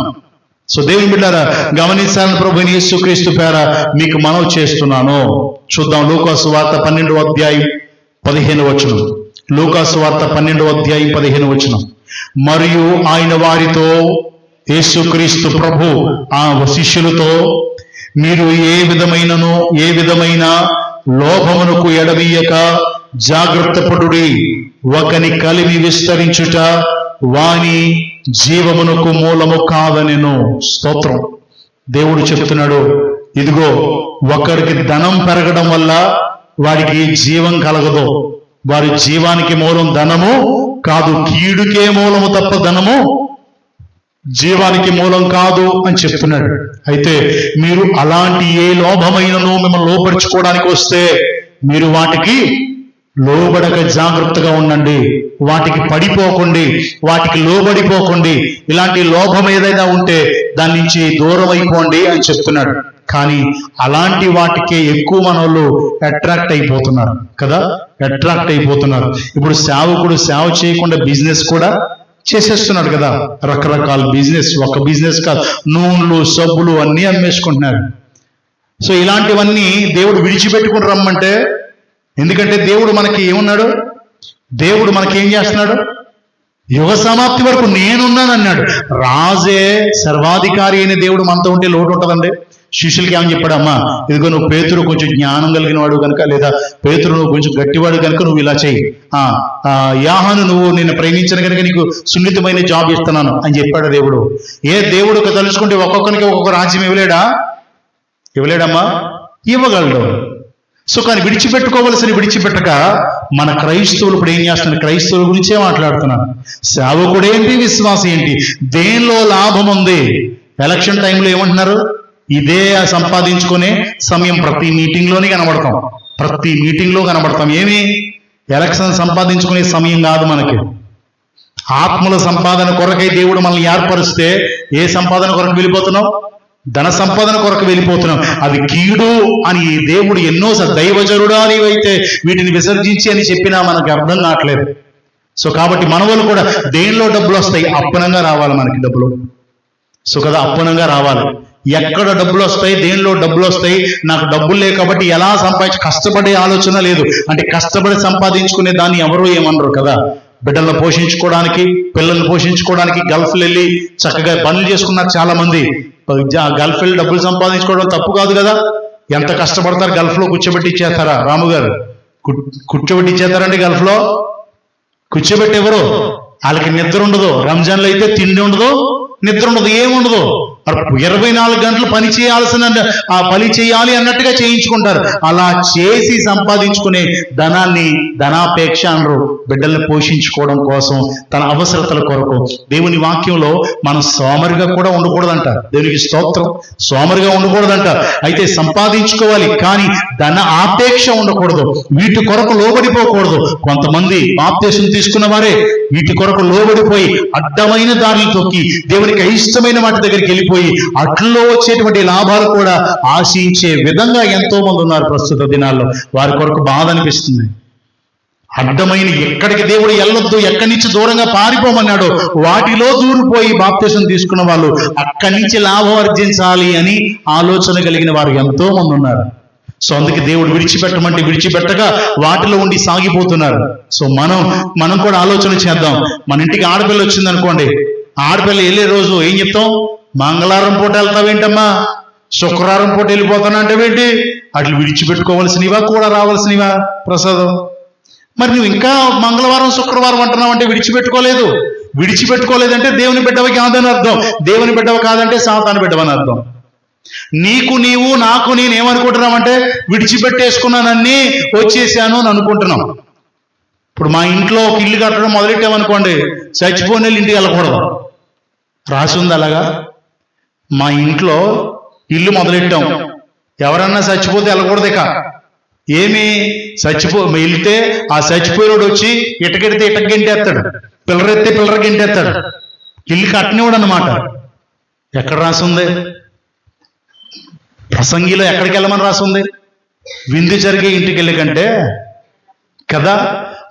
సో దేవుని బిడ్డలారా గమనించాలని ప్రభువైన యేసుక్రీస్తు పేర మీకు మనవి చేస్తున్నాను. చూద్దాం, లూకాసు వార్త 12వ అధ్యాయం 15వ వచనం. లూకాసు వార్త 12వ అధ్యాయం 15వ వచనం. మరియు ఆయన వారితో, యేసుక్రీస్తు ప్రభు ఆ శిష్యులతో, మీరు ఏ విధమైన లోభమునకు ఎడవీయక జాగ్రత్త పడుడి. ఒకని కలిమి విస్తరించుట వాని జీవమునకు మూలము కాదనెను. స్తోత్రం. దేవుడు చెప్తున్నాడు, ఇదిగో ఒకరికి ధనం పెరగడం వల్ల వాడికి జీవం కలగదు. వారి జీవానికి మూలం ధనము కాదు, కీడుకే మూలము తప్ప ధనము జీవానికి మూలం కాదు అని చెప్తున్నాడు. అయితే మీరు అలాంటి ఏ లోభమైనను మిమ్మల్ని లోపరుచుకోవడానికి వస్తే మీరు వాటికి లోబడక జాగ్రత్తగా ఉండండి. వాటికి పడిపోకండి, వాటికి లోబడిపోకండి. ఇలాంటి లోభం ఏదైనా ఉంటే దాని నుంచి దూరం అయిపోండి అని చెప్తున్నాడు. కానీ అలాంటి వాటికే ఎక్కువ మనోళ్ళు అట్రాక్ట్ అయిపోతున్నారు కదా, అట్రాక్ట్ అయిపోతున్నారు. ఇప్పుడు సేవకుడు సేవ చేయకుండా బిజినెస్ కూడా చేసేస్తున్నాడు కదా, రకరకాల బిజినెస్. ఒక బిజినెస్ కాదు, నూనెలు సబ్బులు అన్నీ అమ్మేసుకుంటున్నారు. సో ఇలాంటివన్నీ దేవుడు విడిచిపెట్టుకుని రమ్మంటే, ఎందుకంటే దేవుడు మనకి ఏమున్నాడు, దేవుడు మనకి ఏం చేస్తున్నాడు, యుగ సమాప్తి వరకు నేనున్నాను అన్నాడు. రాజే సర్వాధికారి అయిన దేవుడు మనతో ఉంటే లోటు ఉంటుందండి. శిష్యులకి ఏమని చెప్పాడు, అమ్మా ఇదిగో నువ్వు పేతురు కొంచెం జ్ఞానం కలిగిన వాడు కనుక, లేదా పేతురు నువ్వు కొంచెం గట్టివాడు కనుక నువ్వు ఇలా చేయి, యాహాను నువ్వు నిన్ను ప్రేమించిన కనుక నీకు సున్నితమైన జాబ్ ఇస్తున్నాను అని చెప్పాడు దేవుడు. ఏ దేవుడు తలుచుకుంటే ఒక్కొక్కరికి ఒక్కొక్క రాజ్యం ఇవ్వలేడమ్మా, ఇవ్వగలడు. సో కానీ విడిచిపెట్టుకోవలసిన విడిచిపెట్టక మన క్రైస్తవులు ఇప్పుడు ఏం చేస్తున్నారు, క్రైస్తవుల గురించే మాట్లాడుతున్నాను. సేవకుడు ఏంటి, విశ్వాసం ఏంటి, దేనిలో లాభం ఉంది? ఎలక్షన్ టైంలో ఏమంటున్నారు, ఇదే సంపాదించుకునే సమయం. ప్రతి మీటింగ్లోనే కనబడతాం, ప్రతి మీటింగ్లో కనబడతాం. ఏమి ఎలక్షన్ సంపాదించుకునే సమయం కాదు మనకి. ఆత్మల సంపాదన కొరకై దేవుడు మనల్ని ఏర్పరిస్తే ఏ సంపాదన కొరకు వెళ్ళిపోతున్నాం, ధన సంపాదన కొరకు వెళ్ళిపోతున్నాం. అది కీడు అని దేవుడు ఎన్నోసార్లు దైవజనుడా నీవైతే వీటిని విసర్జించి అని చెప్పినా మనకి అర్థం కావట్లేదు. సో కాబట్టి మన వాళ్ళు కూడా దేనిలో డబ్బులు వస్తాయి, అప్పనంగా రావాలి మనకి డబ్బులు. సో కదా, అప్పనంగా రావాలి. ఎక్కడ డబ్బులు వస్తాయి, దేనిలో డబ్బులు వస్తాయి, నాకు డబ్బులు లేవు కాబట్టి ఎలా కష్టపడే ఆలోచన లేదు. అంటే కష్టపడి సంపాదించుకునే దాన్ని ఎవరు ఏమనరు కదా. బిడ్డలను పోషించుకోవడానికి, పిల్లల్ని పోషించుకోవడానికి గల్ఫ్లు వెళ్ళి చక్కగా పనులు చేసుకున్నారు చాలా మంది. గల్ఫ్ వెళ్ళి డబ్బులు సంపాదించుకోవడం తప్పు కాదు కదా. ఎంత కష్టపడతారు, గల్ఫ్లో కూర్చోబెట్టి ఇచ్చేస్తారా? రాము గారు కూర్చోబెట్టి ఇచ్చేస్తారండి గల్ఫ్లో? కూర్చోబెట్టి ఎవరు? వాళ్ళకి నిద్ర ఉండదు. రంజాన్లో అయితే తిండి ఉండదు, నిద్ర ఉండదు, ఏముండదు. 24 గంటలు పని చేయాలి అన్నట్టుగా చేయించుకుంటారు. అలా చేసి సంపాదించుకునే ధనాన్ని ధనాపేక్ష అనరు. బిడ్డల్ని పోషించుకోవడం కోసం, తన అవసరతల కొరకు. దేవుని వాక్యంలో మనం సోమరిగా కూడా ఉండకూడదంట. దేవునికి స్తోత్రం. సోమరిగా ఉండకూడదంట. అయితే సంపాదించుకోవాలి, కానీ ధన ఆపేక్ష ఉండకూడదు. వీటి కొరకు లోబడిపోకూడదు. కొంతమంది బాప్తీసం తీసుకున్న వారే వీటి కొరకు లోబడిపోయి అడ్డమైన దారులు తొక్కి దేవునికి అయిష్టమైన వాటి దగ్గరికి వెళ్ళిపోయి అట్లో వచ్చేటువంటి లాభాలు కూడా ఆశించే విధంగా ఎంతో మంది ఉన్నారు ప్రస్తుత దినాల్లో. వారి కొరకు బాధ అనిపిస్తుంది. అడ్డమైన ఎక్కడికి దేవుడు వెళ్ళొద్దు, ఎక్కడి నుంచి దూరంగా పారిపోమన్నాడు వాటిలో దూరిపోయి బాప్తీసం తీసుకున్న వాళ్ళు అక్కడి నుంచి లాభం ఆర్జించాలి అని ఆలోచన కలిగిన వారు ఎంతో మంది ఉన్నారు. సో అందుకే దేవుడు విడిచిపెట్టమంటే విడిచిపెట్టగా వాటిలో ఉండి సాగిపోతున్నారు. సో మనం కూడా ఆలోచన చేద్దాం. మన ఇంటికి ఆడపిల్ల వచ్చింది అనుకోండి, ఆడపిల్ల వెళ్ళే రోజు ఏం చెప్తాం? మంగళవారం పూట వెళ్తావేంటమ్మా, శుక్రవారం పూట వెళ్ళిపోతానంటావేంటి? అట్లు విడిచిపెట్టుకోవాల్సినవా కూడా రావాల్సినవా ప్రసాదం? మరి నువ్వు ఇంకా మంగళవారం శుక్రవారం అంటున్నావు అంటే విడిచిపెట్టుకోలేదంటే దేవుని బిడ్డవ కాదని అర్థం. దేవుని బిడ్డవ కాదంటే సాతాను బిడ్డవని అర్థం. నీకు నీవు, నాకు నేను ఏమనుకుంటున్నామంటే విడిచిపెట్టేసుకున్నానని వచ్చేసాను అని అనుకుంటున్నాం. ఇప్పుడు మా ఇంట్లో ఒక ఇల్లు కట్టడం మొదలెట్టామనుకోండి, చచ్చిపోయిన ఇంటికి వెళ్ళకూడదు. రాసి ఉంది అలాగా. మా ఇంట్లో ఇల్లు మొదలెట్టాం, ఎవరన్నా చచ్చిపోతే వెళ్ళకూడదు. ఇక ఏమి వెళ్తే ఆ చచ్చిపోయినోడు వచ్చి ఇటకెడితే ఇటక గెంటేస్తాడు, పిల్లరెత్తే పిల్లర గెంటేస్తాడు. ఇల్లు కట్టనివాడు అన్నమాట. ఎక్కడ రాసి ఉంది? ప్రసంగిలో ఎక్కడికి వెళ్ళమని రాసి ఉంది? విందు జరిగే ఇంటికి వెళ్ళి కంటే కదా.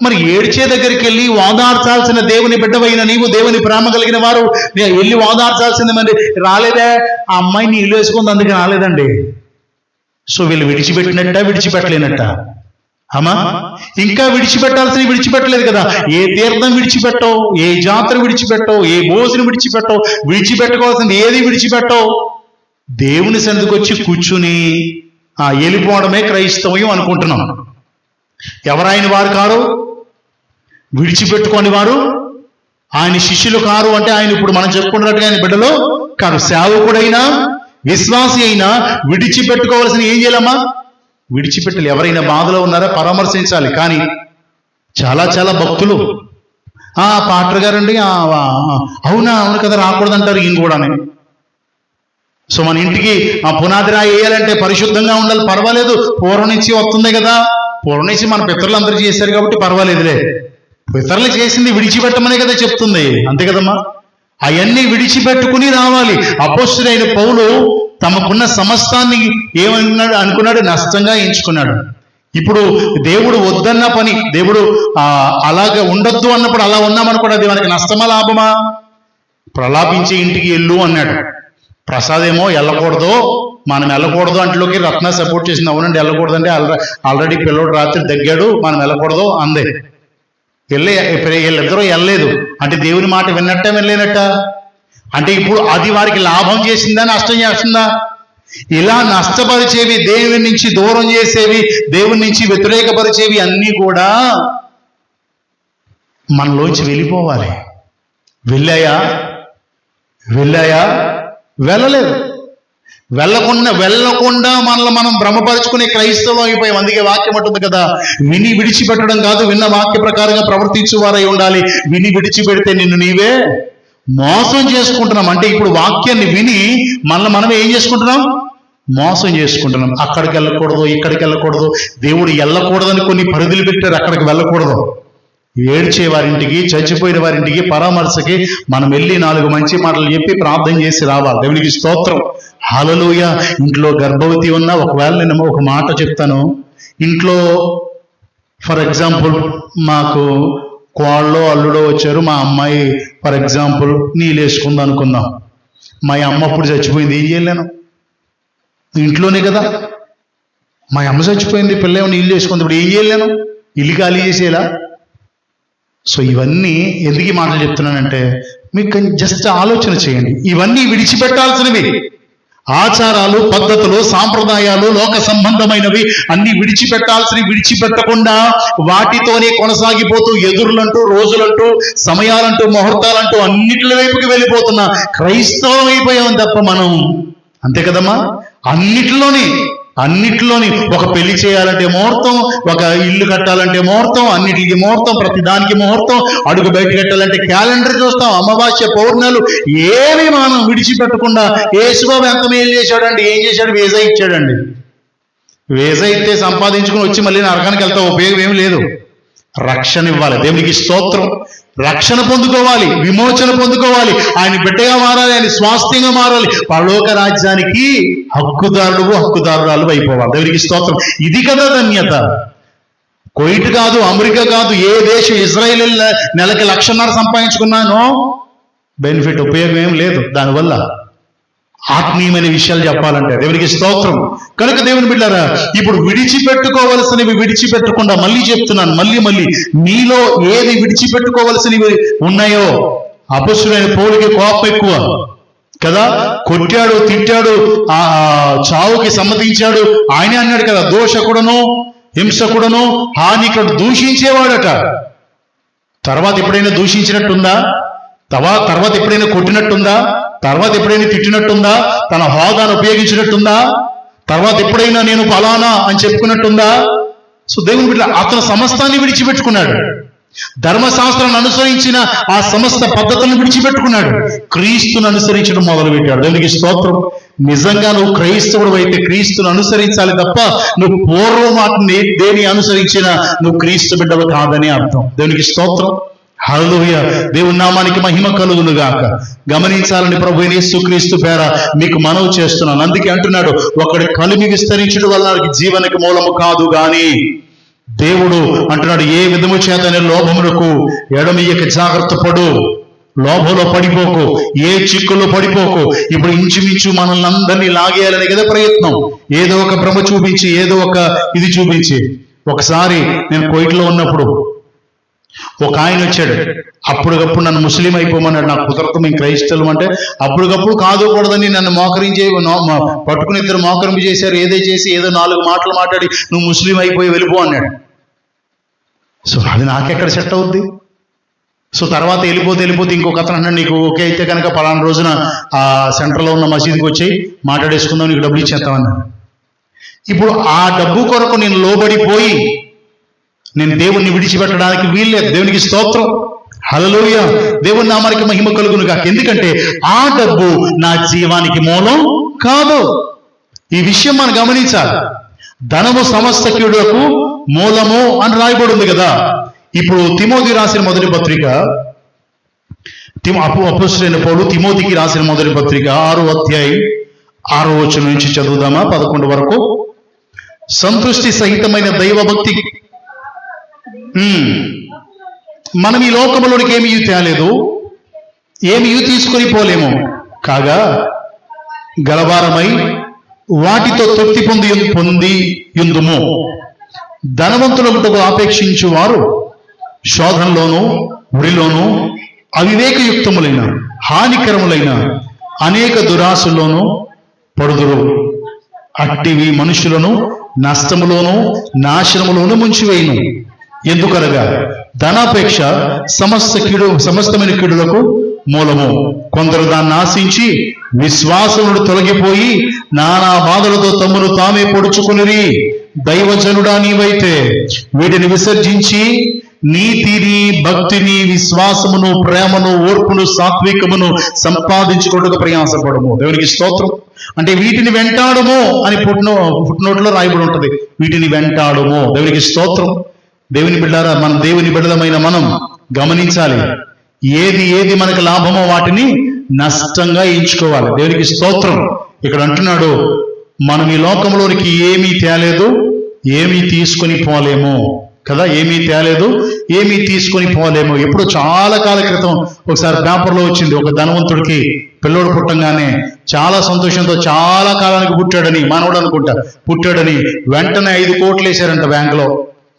మరి ఏడ్చే దగ్గరికి వెళ్ళి వాదార్చాల్సిన దేవుని బిడ్డవైన నీవు, దేవుని ప్రేమ కలిగిన వారు వెళ్ళి వాదార్చాల్సింది. మరి రాలేదే, ఆ అమ్మాయిని ఇల్లు వేసుకుంది అందుకే రాలేదండి. సో వీళ్ళు విడిచిపెట్టలేనట్ట అమ్మా. ఇంకా విడిచిపెట్టాల్సినవి విడిచిపెట్టలేదు కదా. ఏ తీర్థం విడిచిపెట్టవు, ఏ జాతర విడిచిపెట్టవు, ఏ భోజనం విడిచిపెట్టవు, విడిచిపెట్టుకోవాల్సింది ఏది విడిచిపెట్టవు. దేవుని సన్నిధికి వచ్చి కూర్చుని వెళ్ళిపోవడమే క్రైస్తవం అనుకుంటున్నాం. ఎవరైన వారు కారు, విడిచిపెట్టుకోని వారు ఆయన శిష్యులు కారు అంటే ఆయన ఇప్పుడు మనం చెప్పుకున్నట్టుగా ఆయన బిడ్డలు కాదు. సేవకుడైనా విశ్వాసి అయినా విడిచిపెట్టుకోవాల్సిన ఏం చేయాలమ్మా? విడిచిపెట్టాలి. ఎవరైనా బాధలో ఉన్నారా పరామర్శించాలి. కానీ చాలా భక్తులు పాటర్ గారండి అవునా అవును కదా రాకూడదంటారు ఈయన కూడానే. సో మన ఇంటికి పునాది రాయి వేయాలంటే పరిశుద్ధంగా ఉండాలి. పర్వాలేదు, పూర్వం నుంచి వస్తుంది కదా, పూర్వం నుంచి మన పితరులు అందరూ చేశారు కాబట్టి పర్వాలేదులే. పితరులు చేసింది విడిచిపెట్టమనే కదా చెప్తుంది, అంతే కదమ్మా. అవన్నీ విడిచిపెట్టుకుని రావాలి. అపోస్తలుడైన పౌలు తమకున్న సమస్తాన్ని అనుకున్నాడు? నష్టంగా ఎంచుకున్నాడు. ఇప్పుడు దేవుడు వద్దన్న పని, దేవుడు అలాగే ఉండొద్దు అన్నప్పుడు అలా ఉన్నామనుకోండి, అది మనకి నష్టమా లాభమా? ప్రలాపించే ఇంటికి ఎల్లు అన్నాడు. ప్రసాద్ ఏమో వెళ్ళకూడదు, మనం వెళ్ళకూడదు అంట్లోకి రత్న సపోర్ట్ చేసింది. అవునండి వెళ్ళకూడదు అంటే ఆల్రెడీ పిల్లోడు రాత్రి దగ్గాడు, మనం వెళ్ళకూడదు అందే. వీళ్ళిద్దరూ వెళ్ళలేదు అంటే దేవుని మాట విన్నట్ట వెళ్ళలేనట్ట అంటే ఇప్పుడు అది వారికి లాభం చేసిందా నష్టం చేస్తుందా? ఇలా నష్టపరిచేవి, దేవుని నుంచి దూరం చేసేవి, దేవుని నుంచి వ్యతిరేకపరిచేవి అన్నీ కూడా మనలోంచి వెళ్ళిపోవాలి. వెళ్ళాయా? వెళ్ళలేదు. వెళ్ళకుండా మనల్ని మనం భ్రమపరుచుకునే క్రైస్తవం అయిపోయాం. అందుకే వాక్యం అంటుంది కదా, విని విడిచిపెట్టడం కాదు, విన్న వాక్య ప్రకారంగా ప్రవర్తించువారై ఉండాలి. విని విడిచిపెడితే నిన్ను నీవే మోసం చేసుకుంటున్నాం. అంటే ఇప్పుడు వాక్యాన్ని విని మనం ఏం చేసుకుంటున్నాం? మోసం చేసుకుంటున్నాం. అక్కడికి వెళ్ళకూడదు, ఇక్కడికి వెళ్ళకూడదు, దేవుడు వెళ్ళకూడదని కొన్ని పరిధులు పెట్టారు, అక్కడికి వెళ్ళకూడదు. ఏడ్చే వారింటికి, చచ్చిపోయిన వారింటికి, పరామర్శకి మనం వెళ్ళి 4 మంచి మాటలు చెప్పి ప్రార్థన చేసి రావాలి. దేవునికి స్తోత్రం, హల్లెలూయా. ఇంట్లో గర్భవతి ఉన్నా, ఒకవేళ నేను ఒక మాట చెప్తాను. ఇంట్లో ఫర్ ఎగ్జాంపుల్ మాకు కోళ్ళో అల్లుడో వచ్చారు, మా అమ్మాయి ఫర్ ఎగ్జాంపుల్ నీళ్ళు వేసుకుంది అనుకుందాం. మా అమ్మ అప్పుడు చచ్చిపోయింది, ఏం చేయలేను? ఇంట్లోనే కదా, మా అమ్మ చచ్చిపోయింది, పిల్ల ఏమో నీళ్ళు వేసుకుంది, ఇప్పుడు ఏం చేయలేను? ఇల్లు ఖాళీ చేసేలా. సో ఇవన్నీ ఎందుకు ఈ మాటలు చెప్తున్నానంటే మీకు జస్ట్ ఆలోచన చేయండి. ఇవన్నీ విడిచిపెట్టాల్సినవి. ఆచారాలు, పద్ధతులు, సాంప్రదాయాలు, లోక సంబంధమైనవి అన్ని విడిచిపెట్టాల్సినవి. విడిచిపెట్టకుండా వాటితోనే కొనసాగిపోతూ ఎదురులంటూ, రోజులంటూ, సమయాలంటూ, ముహూర్తాలంటూ అన్నిటి వైపుకి వెళ్ళిపోతున్న క్రైస్తవం అయిపోయాం తప్ప మనం, అంతే కదమ్మా. అన్నిటిలోని ఒక పెళ్లి చేయాలంటే ముహూర్తం, ఒక ఇల్లు కట్టాలంటే ముహూర్తం, అన్నిటికి ముహూర్తం, ప్రతిదానికి ముహూర్తం, అడుగు బయట కట్టాలంటే క్యాలెండర్ చూస్తాం, అమావాస్య, పౌర్ణాలు, ఏమి మనం విడిచిపెట్టకుండా. యేసుబాబు ఎంత మేలు చేశాడండి, ఏం చేశాడు? వీసా ఇచ్చాడండి. వీసా ఇస్తే సంపాదించుకుని వచ్చి మళ్ళీ నరకానికి వెళ్తా, ఉపయోగం ఏమి లేదు. రక్షణ ఇవ్వాలి. దేవునికి స్తోత్రం. రక్షణ పొందుకోవాలి, విమోచన పొందుకోవాలి, ఆయన బిడ్డగా మారాలి, ఆయన స్వాస్థ్యంగా మారాలి, పరలోక రాజ్యానికి హక్కుదారురాలు అయిపోవాలి. దేవునికి స్తోత్రం. ఇది కదా ధన్యత. కువైట్ కాదు, అమెరికా కాదు, ఏ దేశం, ఇజ్రాయెల్ నెలకి 1,50,000 సంపాదించుకున్నానో బెనిఫిట్, ఉపయోగం ఏం లేదు దానివల్ల. ఆత్మీయమైన విషయాలు చెప్పాలంటే దేవునికి స్తోత్రం. కనుక దేవుని బిడ్డలారా, ఇప్పుడు విడిచిపెట్టుకోవలసినవి విడిచిపెట్టకుండా, మళ్ళీ చెప్తున్నాను, మళ్ళీ మీలో ఏది విడిచిపెట్టుకోవలసినవి ఉన్నాయో. అపొస్తలుడైన పౌలుకి కోపం ఎక్కువ కదా, కొట్టాడు, తిట్టాడు, చావుకి సమ్మతించాడు. ఆయనే అన్నాడు కదా, దోషకుడను, హింసకుడను, హానికుడు, దూషించేవాడట. తర్వాత ఎప్పుడైనా దూషించినట్టుందా? తర్వాత ఎప్పుడైనా కొట్టినట్టుందా? తర్వాత ఎప్పుడైనా తిట్టినట్టుందా? తన హోదాను ఉపయోగించినట్టుందా? తర్వాత ఎప్పుడైనా నేను ఫలానా అని చెప్పుకున్నట్టుందా? సో దేవుని బిడ్డ అతను సమస్తాన్ని విడిచిపెట్టుకున్నాడు. ధర్మశాస్త్రాన్ని అనుసరించిన ఆ సమస్త పద్ధతులను విడిచిపెట్టుకున్నాడు. క్రీస్తును అనుసరించడం మొదలుపెట్టాడు. దేవునికి స్తోత్రం. నిజంగా నువ్వు క్రైస్తవుడు అయితే క్రీస్తును అనుసరించాలి తప్ప నువ్వు పూర్వమాటని దేని అనుసరించినా నువ్వు క్రీస్తు బిడ్డవు కాదని అర్థం. దేవునికి స్తోత్రం, హల్లెలూయా. దేవుని నామానికి మహిమ కలుగును గాక. గమనించాలని ప్రభు యేసుక్రీస్తు పేర మీకు మనవి చేస్తున్నాను. అందుకే అంటున్నాడు, ఒకడి కలిమి విస్తరించడం వల్ల జీవనకి మూలము కాదు గాని, దేవుడు అంటున్నాడు, ఏ విధము చేతనే లోభములకు ఎడమియ్యక జాగ్రత్త పడు. లోభంలో పడిపోకు, ఏ చిక్కులో పడిపోకు. ఇప్పుడు ఇంచుమించు మనల్ని అందరినీ లాగేయాలని కదా ప్రయత్నం. ఏదో ఒక భ్రమ చూపించి, ఏదో ఒక ఇది చూపించి. ఒకసారి నేను కువైట్లో ఉన్నప్పుడు ఒక ఆయన వచ్చాడు. అప్పటికప్పుడు నన్ను ముస్లిం అయిపోమన్నాడు. నాకు కుదరదు, మేము క్రైస్తవులు అంటే. అప్పటికప్పుడు కాదుకూడదని నన్ను పట్టుకుని 2 మోకరింపు చేశారు. ఏదో చేసి ఏదో 4 మాటలు మాట్లాడి నువ్వు ముస్లిం అయిపోయి వెళ్ళిపో అన్నాడు. సో అది నాకెక్కడ సెట్ అవుద్ది? సో తర్వాత వెళ్ళిపోతే ఇంకొక అతను అన్నాడు, నీకు ఓకే అయితే కనుక పలానా రోజున ఆ సెంటర్లో ఉన్న మసీదుకి వచ్చి మాట్లాడేసుకుందాం, నీకు డబ్బులు ఇచ్చేస్తామన్నాడు. ఇప్పుడు ఆ డబ్బు కొరకు నేను లోబడిపోయి నేను దేవుణ్ణి విడిచిపెట్టడానికి వీల్లేదు. దేవునికి స్తోత్రం, హల్లెలూయా. దేవుని నామానికి మహిమ కలుగును గాక. ఎందుకంటే ఆ డబ్బు నా జీవానికి మూలం కాదు. ఈ విషయం మనం గమనించాలి. ధనము సమస్త కీడులకు మూలము అని రాయబడి ఉంది కదా. ఇప్పుడు తిమోతి రాసిన మొదటి పత్రిక, అపోస్తలుడైన పౌలు తిమోతికి రాసిన మొదటి పత్రిక 6వ అధ్యాయం 6వ వచనం నుంచి చదువుదామా 11 వరకు. సంతృష్టి సహితమైన దైవభక్తి. మనం ఈ లోకములోనికి ఏమీ తేలేదు, ఏమీ తీసుకొని పోలేము. కాగా గలవారమై వాటితో తృప్తి పొంది యుందుము. ధనవంతులకు ఆపేక్షించు వారు శోధనలోను ఉరిలోను అవివేకయుక్తములైన హానికరములైన అనేక దురాశల్లోనూ పడుదురు. అట్టివి మనుషులను నష్టములోను నాశనములోను ముంచివేయును. ఎందుకనగా ధనాపేక్ష సమస్తమైన కీడులకు మూలము. కొందరు దాన్ని ఆశించి విశ్వాసమును తొలగిపోయి నానా బాధలతో తమ్మును తామే పొడుచుకునిరి. దైవజనుడా నీవైతే వీటిని విసర్జించి నీతిని, భక్తిని, విశ్వాసమును, ప్రేమను, ఓర్పును, సాత్వికమును సంపాదించుకోవడానికి ప్రయాసపడము. దేవునికి స్తోత్రం. అంటే వీటిని వెంటాడము అని పుట్టినోట్లో రాయబడి ఉంటుంది. వీటిని వెంటాడము. దేవునికి స్తోత్రం. దేవుని బిడ్డారా, మనం దేవుని బిడ్డలమైన మనం గమనించాలి. ఏది మనకు లాభమో వాటిని నష్టంగా ఎంచుకోవాలి. దేవునికి స్తోత్రం. ఇక్కడ అంటున్నాడు, మనం ఈ లోకంలోనికి ఏమీ తేలేదు, ఏమీ తీసుకొని పోలేము కదా. ఏమీ తేలేదు, ఏమీ తీసుకొని పోలేము. ఎప్పుడు చాలా కాల క్రితం ఒకసారి పేపర్లో వచ్చింది, ఒక ధనవంతుడికి పిల్లోడు పుట్టంగానే చాలా సంతోషంతో చాలా కాలానికి పుట్టాడని, మనవడు అనుకుంటా పుట్టాడని వెంటనే 5 కోట్లు వేశారంట బ్యాంకులో.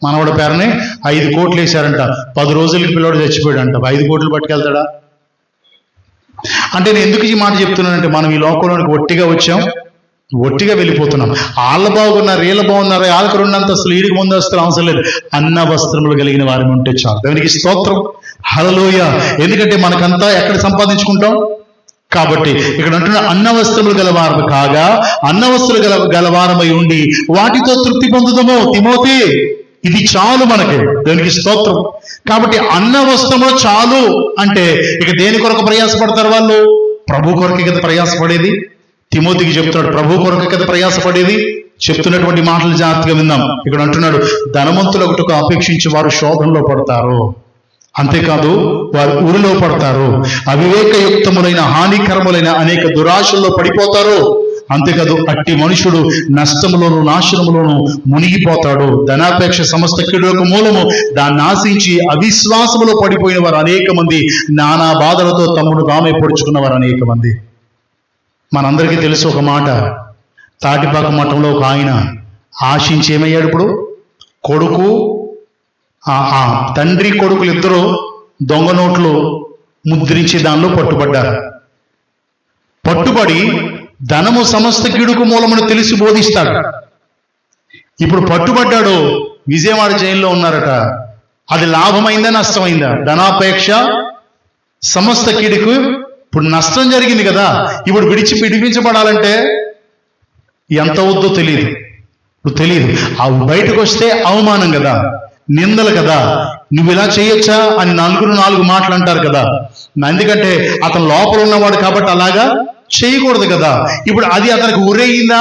మనవడి పేరుని 5 కోట్లు వేశారంట. 10 రోజులకి పిల్లోడు చచ్చిపోయాడంట. 5 కోట్లు పట్టుకెళ్తాడా? అంటే నేను ఎందుకు ఈ మాట చెప్తున్నానంటే, మనం ఈ లోకంలోనికి ఒట్టిగా వచ్చాం, ఒట్టిగా వెళ్ళిపోతున్నాం. వాళ్ళ బాగున్నారు, వీళ్ళ బాగున్నారు, వాళ్ళకి 2 అంతస్తులు, వీడికి 3 అంతస్తులు అవసరం లేదు. అన్న వస్త్రములు కలిగిన వారి ఉంటే చాలు. దేవునికి స్తోత్రం, హల్లెలూయా. ఎందుకంటే మనకంతా ఎక్కడ సంపాదించుకుంటాం కాబట్టి. ఇక్కడ అంటున్న అన్న వస్త్రములు గలవారము కాగా అన్న వస్త్రులు గలవారమై ఉండి వాటితో తృప్తి పొందుదము. తిమోతి, ఇది చాలు మనకి. దేవునికి స్తోత్రం. కాబట్టి అన్న వస్త్రము చాలు అంటే ఇక దేని కొరకు ప్రయాసపడతారు వాళ్ళు? ప్రభు కొరకే కదా ప్రయాసపడేది. తిమోతికి చెప్తున్నాడు, ప్రభు కొరకే కదా ప్రయాసపడేది. చెప్తున్నటువంటి మాటలు జాగ్రత్తగా విందాం. ఇక్కడ అంటున్నాడు, ధనవంతులకు అపేక్షించి వారు శోధనలో పడతారు. అంతేకాదు వారు ఊరిలో పడతారు. అవివేకయుక్తములైన హానికరములైన అనేక దురాశల్లో పడిపోతారు. అంతేకాదు అట్టి మనుషుడు నష్టములోను నాశనములోను మునిగిపోతాడు. ధనాపేక్ష సమస్త కీడులకు మూలము. దాన్ని ఆశించి అవిశ్వాసములో పడిపోయిన వారు అనేక మంది, నానా బాధలతో తమ్మును తామే పొడుచుకున్న వారు అనేక మంది. మనందరికీ తెలుసు ఒక మాట, తాటిపాక మఠంలో ఒక ఆయన ఆశించి ఏమయ్యాడు? ఇప్పుడు కొడుకు, తండ్రి కొడుకులు ఇద్దరు దొంగ నోట్లు ముద్రించి దానిలో పట్టుబడ్డారు. పట్టుబడి ధనము సమస్త కీడుకు మూలమని తెలిసి బోధిస్తాడు. ఇప్పుడు పట్టుబడ్డాడు, విజయవాడ జైల్లో ఉన్నారట. అది లాభమైందా నష్టమైందా? ధనాపేక్ష సమస్త కీడుకు ఇప్పుడు నష్టం జరిగింది కదా. ఇప్పుడు విడిపించబడాలంటే ఎంత అవుద్దో తెలియదు. బయటకు వస్తే అవమానం కదా, నిందలు కదా. నువ్వు ఇలా చేయొచ్చా అని 4 మాటలు అంటారు కదా. ఎందుకంటే అతను లోపల ఉన్నవాడు కాబట్టి అలాగా చేయకూడదు కదా. ఇప్పుడు అది అతనికి ఉరేయిందా,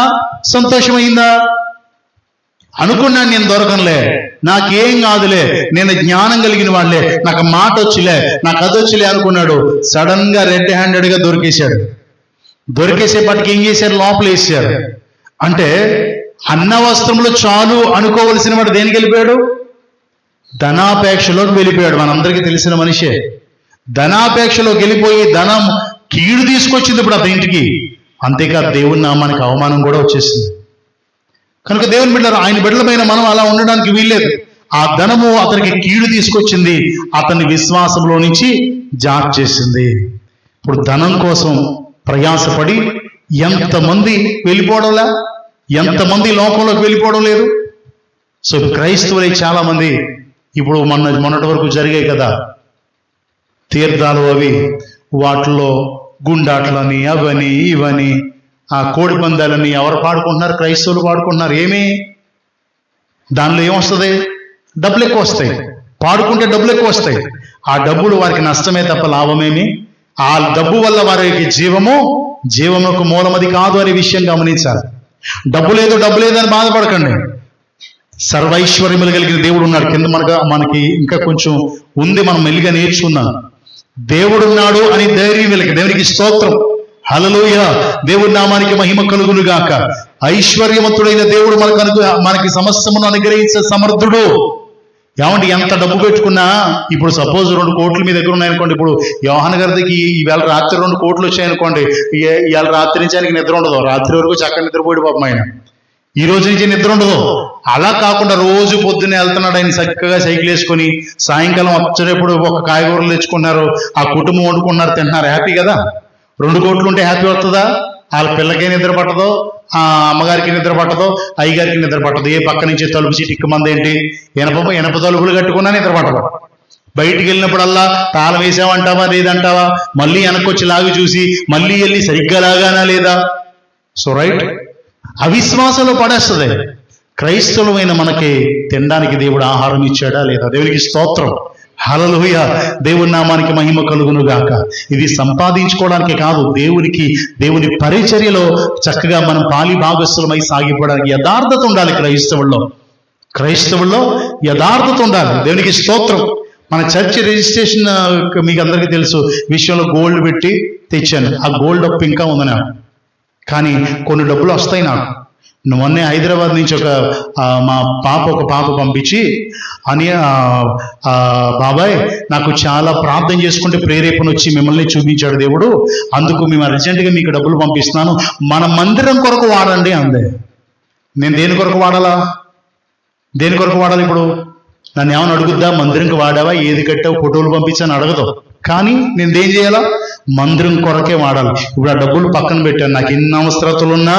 సంతోషమైందా? అనుకున్నాను నేను దొరకనులే, నాకేం కాదులే, నేను జ్ఞానం కలిగిన వాళ్ళే, నాకు మాట వచ్చిలే, నాకు అది వచ్చిలే అనుకున్నాడు. సడన్ గా రెడ్ హ్యాండెడ్గా దొరికేశాడు. దొరికేసేపటికి ఏం చేశారు? లోపల వేసారు. అంటే అన్న వస్త్రములు చాలు అనుకోవలసిన వాడు దేనికి వెళ్ళిపోయాడు? ధనాపేక్షలోకి వెళ్ళిపోయాడు. మనందరికీ తెలిసిన మనిషే. ధనాపేక్షలోకి వెళ్ళిపోయి ధనం కీడు తీసుకొచ్చింది ఇప్పుడు అతని ఇంటికి. అంతేకాదు దేవుని నామానికి అవమానం కూడా వచ్చేసింది. కనుక దేవుని బిడ్డలు, ఆయన బిడ్డలమైన మనం అలా ఉండడానికి వీల్లేదు. ఆ ధనము అతనికి కీడు తీసుకొచ్చింది, అతని విశ్వాసంలో నుంచి జాబ్ చేసింది. ఇప్పుడు ధనం కోసం ప్రయాసపడి ఎంతమంది వెళ్ళిపోవడంలా, ఎంతమంది లోకంలోకి వెళ్ళిపోవడం లేదు. సో క్రైస్తవులై చాలా మంది ఇప్పుడు మొన్నటి వరకు జరిగాయి కదా, తీర్థాలు అవి, వాటిలో గుండాట్లని అవని ఇవని, ఆ కోడి పందాలని ఎవరు పాడుకుంటున్నారు? క్రైస్తవులు పాడుకుంటున్నారు. ఏమి దానిలో ఏమొస్తుంది? డబ్బులు ఎక్కువ వస్తాయి. పాడుకుంటే డబ్బులు ఎక్కువ వస్తాయి. ఆ డబ్బులు వారికి నష్టమే తప్ప లాభమేమి? ఆ డబ్బు వల్ల వారికి జీవముకు మూలమది కాదు అనే విషయం గమనించాలి. డబ్బు లేదు అని బాధపడకండి. సర్వైశ్వర్యములు కలిగిన దేవుడు ఉన్నాడు. కింద మనకి ఇంకా కొంచెం ఉంది, మనం మెల్లిగా నేర్చుకుందాం. దేవుడున్నాడు అని ధైర్యం వెలిగి, దేవునికి స్తోత్రం, హల్లెలూయా, దేవుడి నామానికి మహిమ కలుగును గాక. ఐశ్వర్యవంతుడైన దేవుడు మనకి సమస్తమును అనుగ్రహించే సమర్థుడు. ఏమంటే ఎంత డబ్బు పెట్టుకున్నా, ఇప్పుడు సపోజ్ 2 కోట్లు మీ దగ్గర ఉన్నాయనుకోండి. ఇప్పుడు యోహాన్ గారికి ఈవేళ రాత్రి 2 కోట్లు వచ్చాయనుకోండి. ఇవాళ రాత్రి నుంచి ఆయనకి నిద్ర ఉండదు. రాత్రి వరకు చక్కగా నిద్రపోయాడు పాపం ఆయన. ఈ రోజు నుంచి నిద్ర ఉండదు. అలా కాకుండా రోజు పొద్దున్నే వెళ్తున్నాడు ఆయన చక్కగా సైకిల్ వేసుకొని. సాయంకాలం వచ్చేటప్పుడు ఒక కాయగూరలు తెచ్చుకున్నారు, ఆ కుటుంబం వండుకున్నారు, తింటున్నారు. హ్యాపీ కదా? 2 కోట్లు ఉంటే హ్యాపీ వస్తుందా? వాళ్ళ పిల్లకే నిద్ర పట్టదో, ఆ అమ్మగారికి నిద్ర పట్టదో, అయ్యగారికి నిద్ర పట్టదు. ఏ పక్క నుంచి తలుపు చిటిక్కు మంది ఏంటి, ఎనప తలుపులు కట్టుకున్నా నిద్ర పట్టదు. బయటికి వెళ్ళినప్పుడల్లా తాళం వేసామంటావా లేదంటావా, మళ్ళీ వెనక్కొచ్చి లాగి చూసి మళ్ళీ వెళ్ళి సరిగ్గా లాగానా లేదా? సో రైట్, అవిశ్వాసంలో పడేస్తుంది. క్రైస్తవులమైన మనకి తినడానికి దేవుడు ఆహారం ఇచ్చాడా లేదా? దేవునికి స్తోత్రం, హల్లెలూయా, దేవుని నామానికి మహిమ కలుగును గాక. ఇది సంపాదించుకోవడానికి కాదు, దేవుని పరిచర్యలో చక్కగా మనం పాలి భాగస్థులమై సాగిపోవడానికి యథార్థత ఉండాలి. క్రైస్తవుల్లో యథార్థత ఉండాలి. దేవునికి స్తోత్రం. మన చర్చ్ రిజిస్ట్రేషన్ మీకు అందరికీ తెలుసు విషయంలో గోల్డ్ పెట్టి తెచ్చాను. ఆ గోల్డ్ అప్పు ఇంకా ఉంది నాకు, కానీ కొన్ని డబ్బులు వస్తాయి నాకు. మొన్నే హైదరాబాద్ నుంచి ఒక పాప పంపించి, అని బాబాయ్ నాకు చాలా ప్రార్థన చేసుకుంటే ప్రేరేపణ వచ్చి మిమ్మల్ని చూపించాడు దేవుడు, అందుకు మేము అర్జెంటుగా మీకు డబ్బులు పంపిస్తున్నాను, మన మందిరం కొరకు వాడండి అందే. నేను దేని కొరకు వాడాలి ఇప్పుడు? నన్ను ఏమైనా అడుగుద్దా? మందిరంకి వాడావా, ఏది కట్టావు, ఫోటోలు పంపించాను అడగదు. కానీ నేను ఏం చేయాలా? మందిరం కొరకే వాడాలి. ఇప్పుడు ఆ డబ్బులు పక్కన పెట్టాను. నాకు ఎన్ని అవసరతలున్నా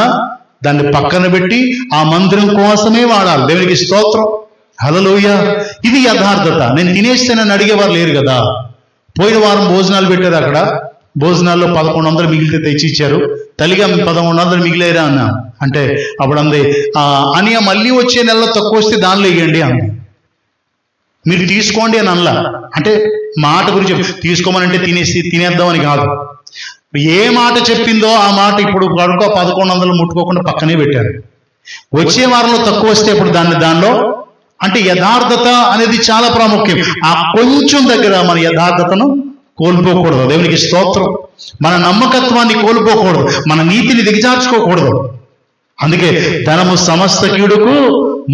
దాన్ని పక్కన పెట్టి ఆ మందిరం కోసమే వాడాలి. దేవునికి స్తోత్రం, హల్లెలూయా. ఇది యథార్థత. నేను తినేస్తే నన్ను అడిగేవారు లేరు కదా. పోయిన వారం భోజనాలు పెట్టారు. అక్కడ భోజనాల్లో 1100 మిగిలితే తెచ్చి ఇచ్చారు. తల్లిగా 1100 మిగిలేరా అన్నా అంటే అప్పుడు అంది, అని మళ్ళీ వచ్చే నెలలో తక్కువ వస్తే దానిలో వేయండి అంది. మీరు తీసుకోండి అని అనలా. అంటే మాట గురించి తీసుకోమనంటే తినేద్దామని కాదు. ఏ మాట చెప్పిందో ఆ మాట ఇప్పుడు వరకు 1100 ముట్టుకోకుండా పక్కనే పెట్టారు. వచ్చే వారంలో తక్కువ వస్తే ఇప్పుడు దానిలో అంటే యథార్థత అనేది చాలా ప్రాముఖ్యం. ఆ కొంచెం దగ్గర మన యథార్థతను కోల్పోకూడదు. దేవునికి స్తోత్రం. మన నమ్మకత్వాన్ని కోల్పోకూడదు, మన నీతిని దిగజార్చుకోకూడదు. అందుకే ధనము సమస్త కీడుకు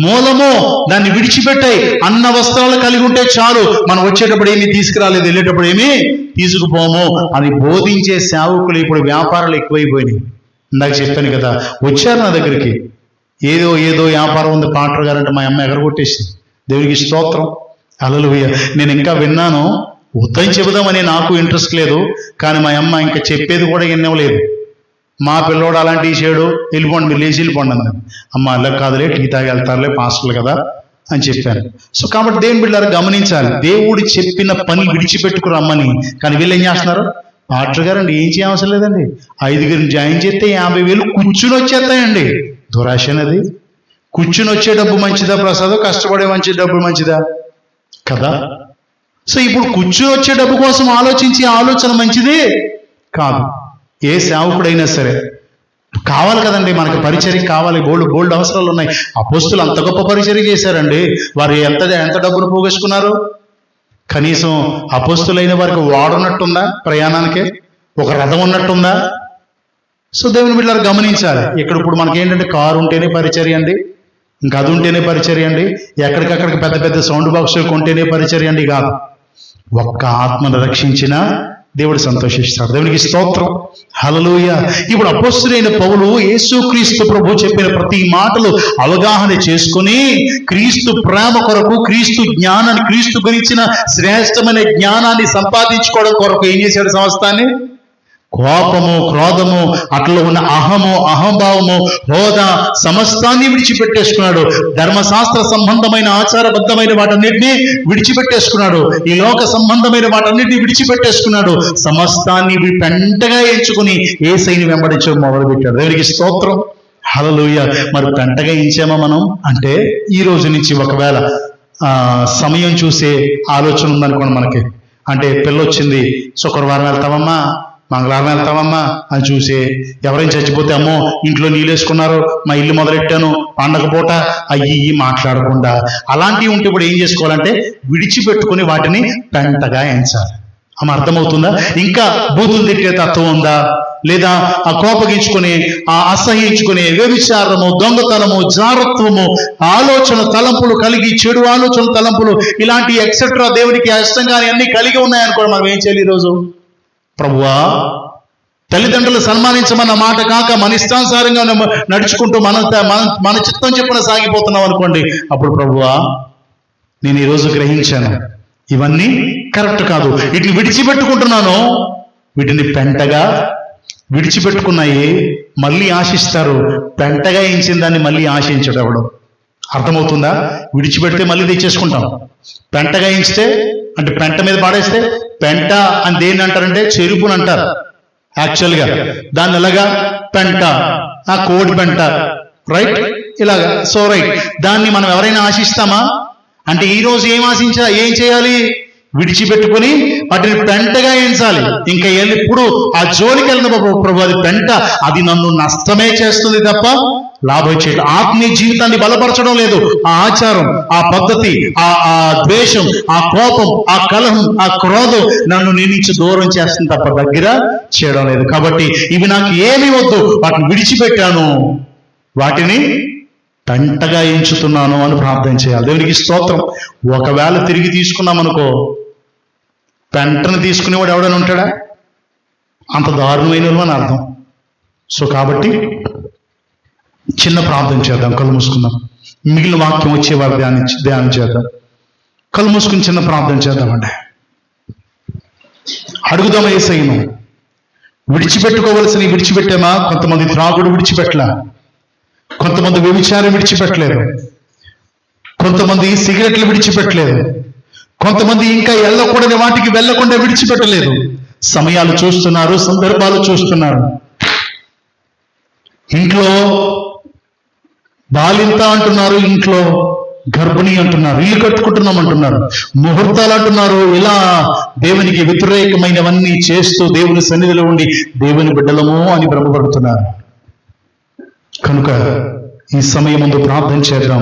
మూలము, దాన్ని విడిచిపెట్టాయి. అన్న వస్త్రాలు కలిగి ఉంటే చాలు, మనం వచ్చేటప్పుడు ఏమీ తీసుకురాలేదు, వెళ్ళేటప్పుడు ఏమీ తీసుకుపోము అని బోధించే సేవకులు ఇప్పుడు వ్యాపారాలు ఎక్కువైపోయినాయి. ఇందాక చెప్పాను కదా, వచ్చారు నా దగ్గరికి, ఏదో వ్యాపారం ఉంది పాటర్ గారంటే మా అమ్మ ఎగరగొట్టేసింది. దేవునికి స్తోత్రం, హల్లెలూయా. నేను ఇంకా విన్నాను, ఉద్దం చెబుదామని నాకు ఇంట్రెస్ట్ లేదు, కానీ మా అమ్మ ఇంకా చెప్పేది కూడా వినలేదు. మా పిల్లోడు అలాంటివి చేయడు, వెళ్ళిపోండి మీరు లేచి వెళ్ళిపోండి అన్నాను. అమ్మ అలా కాదులే, టీ తాగి వెళ్తారులే పాస్టర్లు కదా అని చెప్పాను. సో కాబట్టి దేవుని బిడ్డలారా గమనించాలి, దేవుడు చెప్పిన పని విడిచిపెట్టుకు రమ్మని. కానీ వీళ్ళు ఏం చేస్తున్నారు? పాస్టర్ గారండి ఏం చేయవసరం లేదండి, 5 జాయిన్ చేస్తే 50,000 కూర్చుని వచ్చేస్తాయండి. దురాశ అనేది. కూర్చుని వచ్చే డబ్బు మంచిదా ప్రసాదం, కష్టపడే మంచి డబ్బు మంచిదా కదా? సో ఇప్పుడు కూర్చుని వచ్చే డబ్బు కోసం ఆలోచన మంచిది కాదు. ఏ సేవకుడైనా సరే కావాలి కదండి, మనకి పరిచర్య కావాలి, బోల్డ్ అవసరాలు ఉన్నాయి. అపోస్తులు అంత గొప్ప పరిచర్య చేశారండి. వారు ఎంత డబ్బును పోగేసుకున్నారు? కనీసం అపోస్తులైన వారికి వాడున్నట్టుందా? ప్రయాణానికి ఒక రథం ఉన్నట్టుందా? సో దేవుని బిడ్డలారా గమనించాలి. ఇప్పుడు మనకి ఏంటంటే కారు ఉంటేనే పరిచర్య అండి, ఇంకా అది ఉంటేనే పరిచర్య అండి, ఎక్కడికక్కడికి పెద్ద సౌండ్ బాక్సులు కొంటేనే పరిచర్య అండి కాదు. ఒక్క ఆత్మను రక్షించిన దేవుడు సంతోషిస్తాడు. దేవునికి స్తోత్రం, హల్లెలూయా. ఇప్పుడు అపోస్తలుడైన పౌలు యేసుక్రీస్తు ప్రభు చెప్పిన ప్రతి మాటలు అవగాహన చేసుకుని క్రీస్తు ప్రేమ కొరకు, క్రీస్తు జ్ఞానాన్ని, క్రీస్తు గురించిన శ్రేష్టమైన జ్ఞానాన్ని సంపాదించుకోవడం కొరకు ఏం చేశాడు? సమస్తాన్ని కోపము, క్రోధము, అట్లా ఉన్న అహము, అహంభావము, హోదా సమస్తాన్ని విడిచిపెట్టేసుకున్నాడు. ధర్మశాస్త్ర సంబంధమైన ఆచారబద్ధమైన వాటన్నిటినీ విడిచిపెట్టేసుకున్నాడు. ఈ లోక సంబంధమైన వాటన్నిటిని విడిచిపెట్టేసుకున్నాడు. సమస్తాన్ని పెంటగా ఎంచుకుని యేసయ్యని వెంబడించడం మొదలుపెట్టాడు. దేవునికి స్తోత్రం, హల్లెలూయా. మరి పెంటగా ఎంచామా మనం అంటే, ఈ రోజు నుంచి ఒకవేళ సమయం చూసే ఆలోచన ఉందనుకోండి మనకి, అంటే పిల్లొచ్చింది, శుక్రవారం వెళ్తామమ్మా, మంగళవారం వెళ్తామమ్మా అని చూసి, ఎవరైనా చచ్చిపోతే అమ్మో ఇంట్లో నీళ్ళేసుకున్నారు, మా ఇల్లు మొదలెట్టాను, పండగ పూట అయ్యి మాట్లాడకుండా అలాంటివి ఉంటే ఇప్పుడు ఏం చేసుకోవాలంటే విడిచిపెట్టుకుని వాటిని పెంటగా ఎంచాలి. ఆమె అర్థమవుతుందా? ఇంకా బూతులు తిట్టే తత్వం ఉందా, లేదా ఆ కోపగించుకుని, ఆ అసహించుకుని, వ్యభిచారము, దొంగతనము, జారత్వము, ఆలోచన తలంపులు కలిగి, చెడు ఆలోచన తలంపులు, ఇలాంటి ఎక్సెట్రా దేవునికి ఇష్టంగా అన్ని కలిగి ఉన్నాయనుకోండి, మనం ఏం చేయాలి ఈరోజు? ప్రభువా, తల్లిదండ్రులు సన్మానించమన్న మాట కాక మన ఇష్టానుసారంగా నడుచుకుంటూ మన చిత్తం చెప్పున సాగిపోతున్నాం అనుకోండి, అప్పుడు ప్రభువా నేను ఈరోజు గ్రహించాను, ఇవన్నీ కరెక్ట్ కాదు, వీటిని విడిచిపెట్టుకుంటున్నాను. వీటిని పెంటగా విడిచిపెట్టుకున్నాయి మళ్ళీ ఆశిస్తారు, పెంటగా ఎంచిన దాన్ని మళ్ళీ ఆశించడు ఎవడు. అర్థమవుతుందా? విడిచిపెడితే మళ్ళీ తెచ్చేసుకుంటాం. పెంటగా ఎంచితే అంటే పెంట మీద పాడేస్తే, పెంట అని దేన్ని అంటారంటే చెరుపుని అంటారు యాక్చువల్గా. దాన్ని ఎలాగా? పెంట, ఆ కోడి పెంట, రైట్, ఇలాగా. సో రైట్, దాన్ని మనం ఎవరైనా ఆశిస్తామా అంటే, ఈరోజు ఏం చేయాలి? విడిచిపెట్టుకుని వాటిని పెంటగా ఎంచాలి. ఇంకా ఎప్పుడు ఆ జోలికి వెళ్ళిన ప్రభు, అది పెంట, అది నన్ను నష్టమే చేస్తుంది తప్ప లాభం చేయడం, ఆత్మీయ జీవితాన్ని బలపరచడం లేదు. ఆ ఆచారం, ఆ పద్ధతి, ఆ ద్వేషం, ఆ కోపం, ఆ కలహం, ఆ క్రోధం నన్ను నీ నుంచి దూరం చేస్తుంది తప్ప దగ్గర చేయడం లేదు. కాబట్టి ఇవి నాకు ఏమీ వద్దు, వాటిని విడిచిపెట్టాను, వాటిని పెంటగా ఎంచుతున్నాను అని ప్రార్థన చేయాలి. దేవునికి స్తోత్రం. ఒకవేళ తిరిగి తీసుకున్నాం అనుకో, పెంటను తీసుకునేవాడు ఎవడైనా ఉంటాడా? అంత దారుణమైన అని అర్థం. సో కాబట్టి చిన్న ప్రార్థన చేద్దాం, కళ్ళు మూసుకుందాం. మిగిలిన వాక్యం వచ్చేవారు ధ్యానం చేద్దాం. కళ్ళు మూసుకుని చిన్న ప్రార్థన చేద్దామండి. అడుగుదాం యేసయ్యను. విడిచిపెట్టుకోవలసినవి విడిచిపెట్టామా? కొంతమంది త్రాగుడు విడిచిపెట్టలా, కొంతమంది వ్యభిచారం విడిచిపెట్టలేదు, కొంతమంది సిగరెట్లు విడిచిపెట్టలేదు, కొంతమంది ఇంకా వెళ్ళకూడని వాటికి వెళ్ళకుండా విడిచిపెట్టలేదు. సమయాలు చూస్తున్నారు, సందర్భాలు చూస్తున్నారు. ఇంట్లో బాలింత అంటున్నారు, ఇంట్లో గర్భిణి అంటున్నారు, ఇల్లు కట్టుకుంటున్నాం అంటున్నారు, ముహూర్తాలు అంటున్నారు. ఇలా దేవునికి వ్యతిరేకమైనవన్నీ చేస్తూ దేవుని సన్నిధిలో ఉండి దేవుని బిడ్డలము అని భ్రమపడుతున్నారు. కనుక ఈ సమయం ముందు ప్రార్థన చేద్దాం.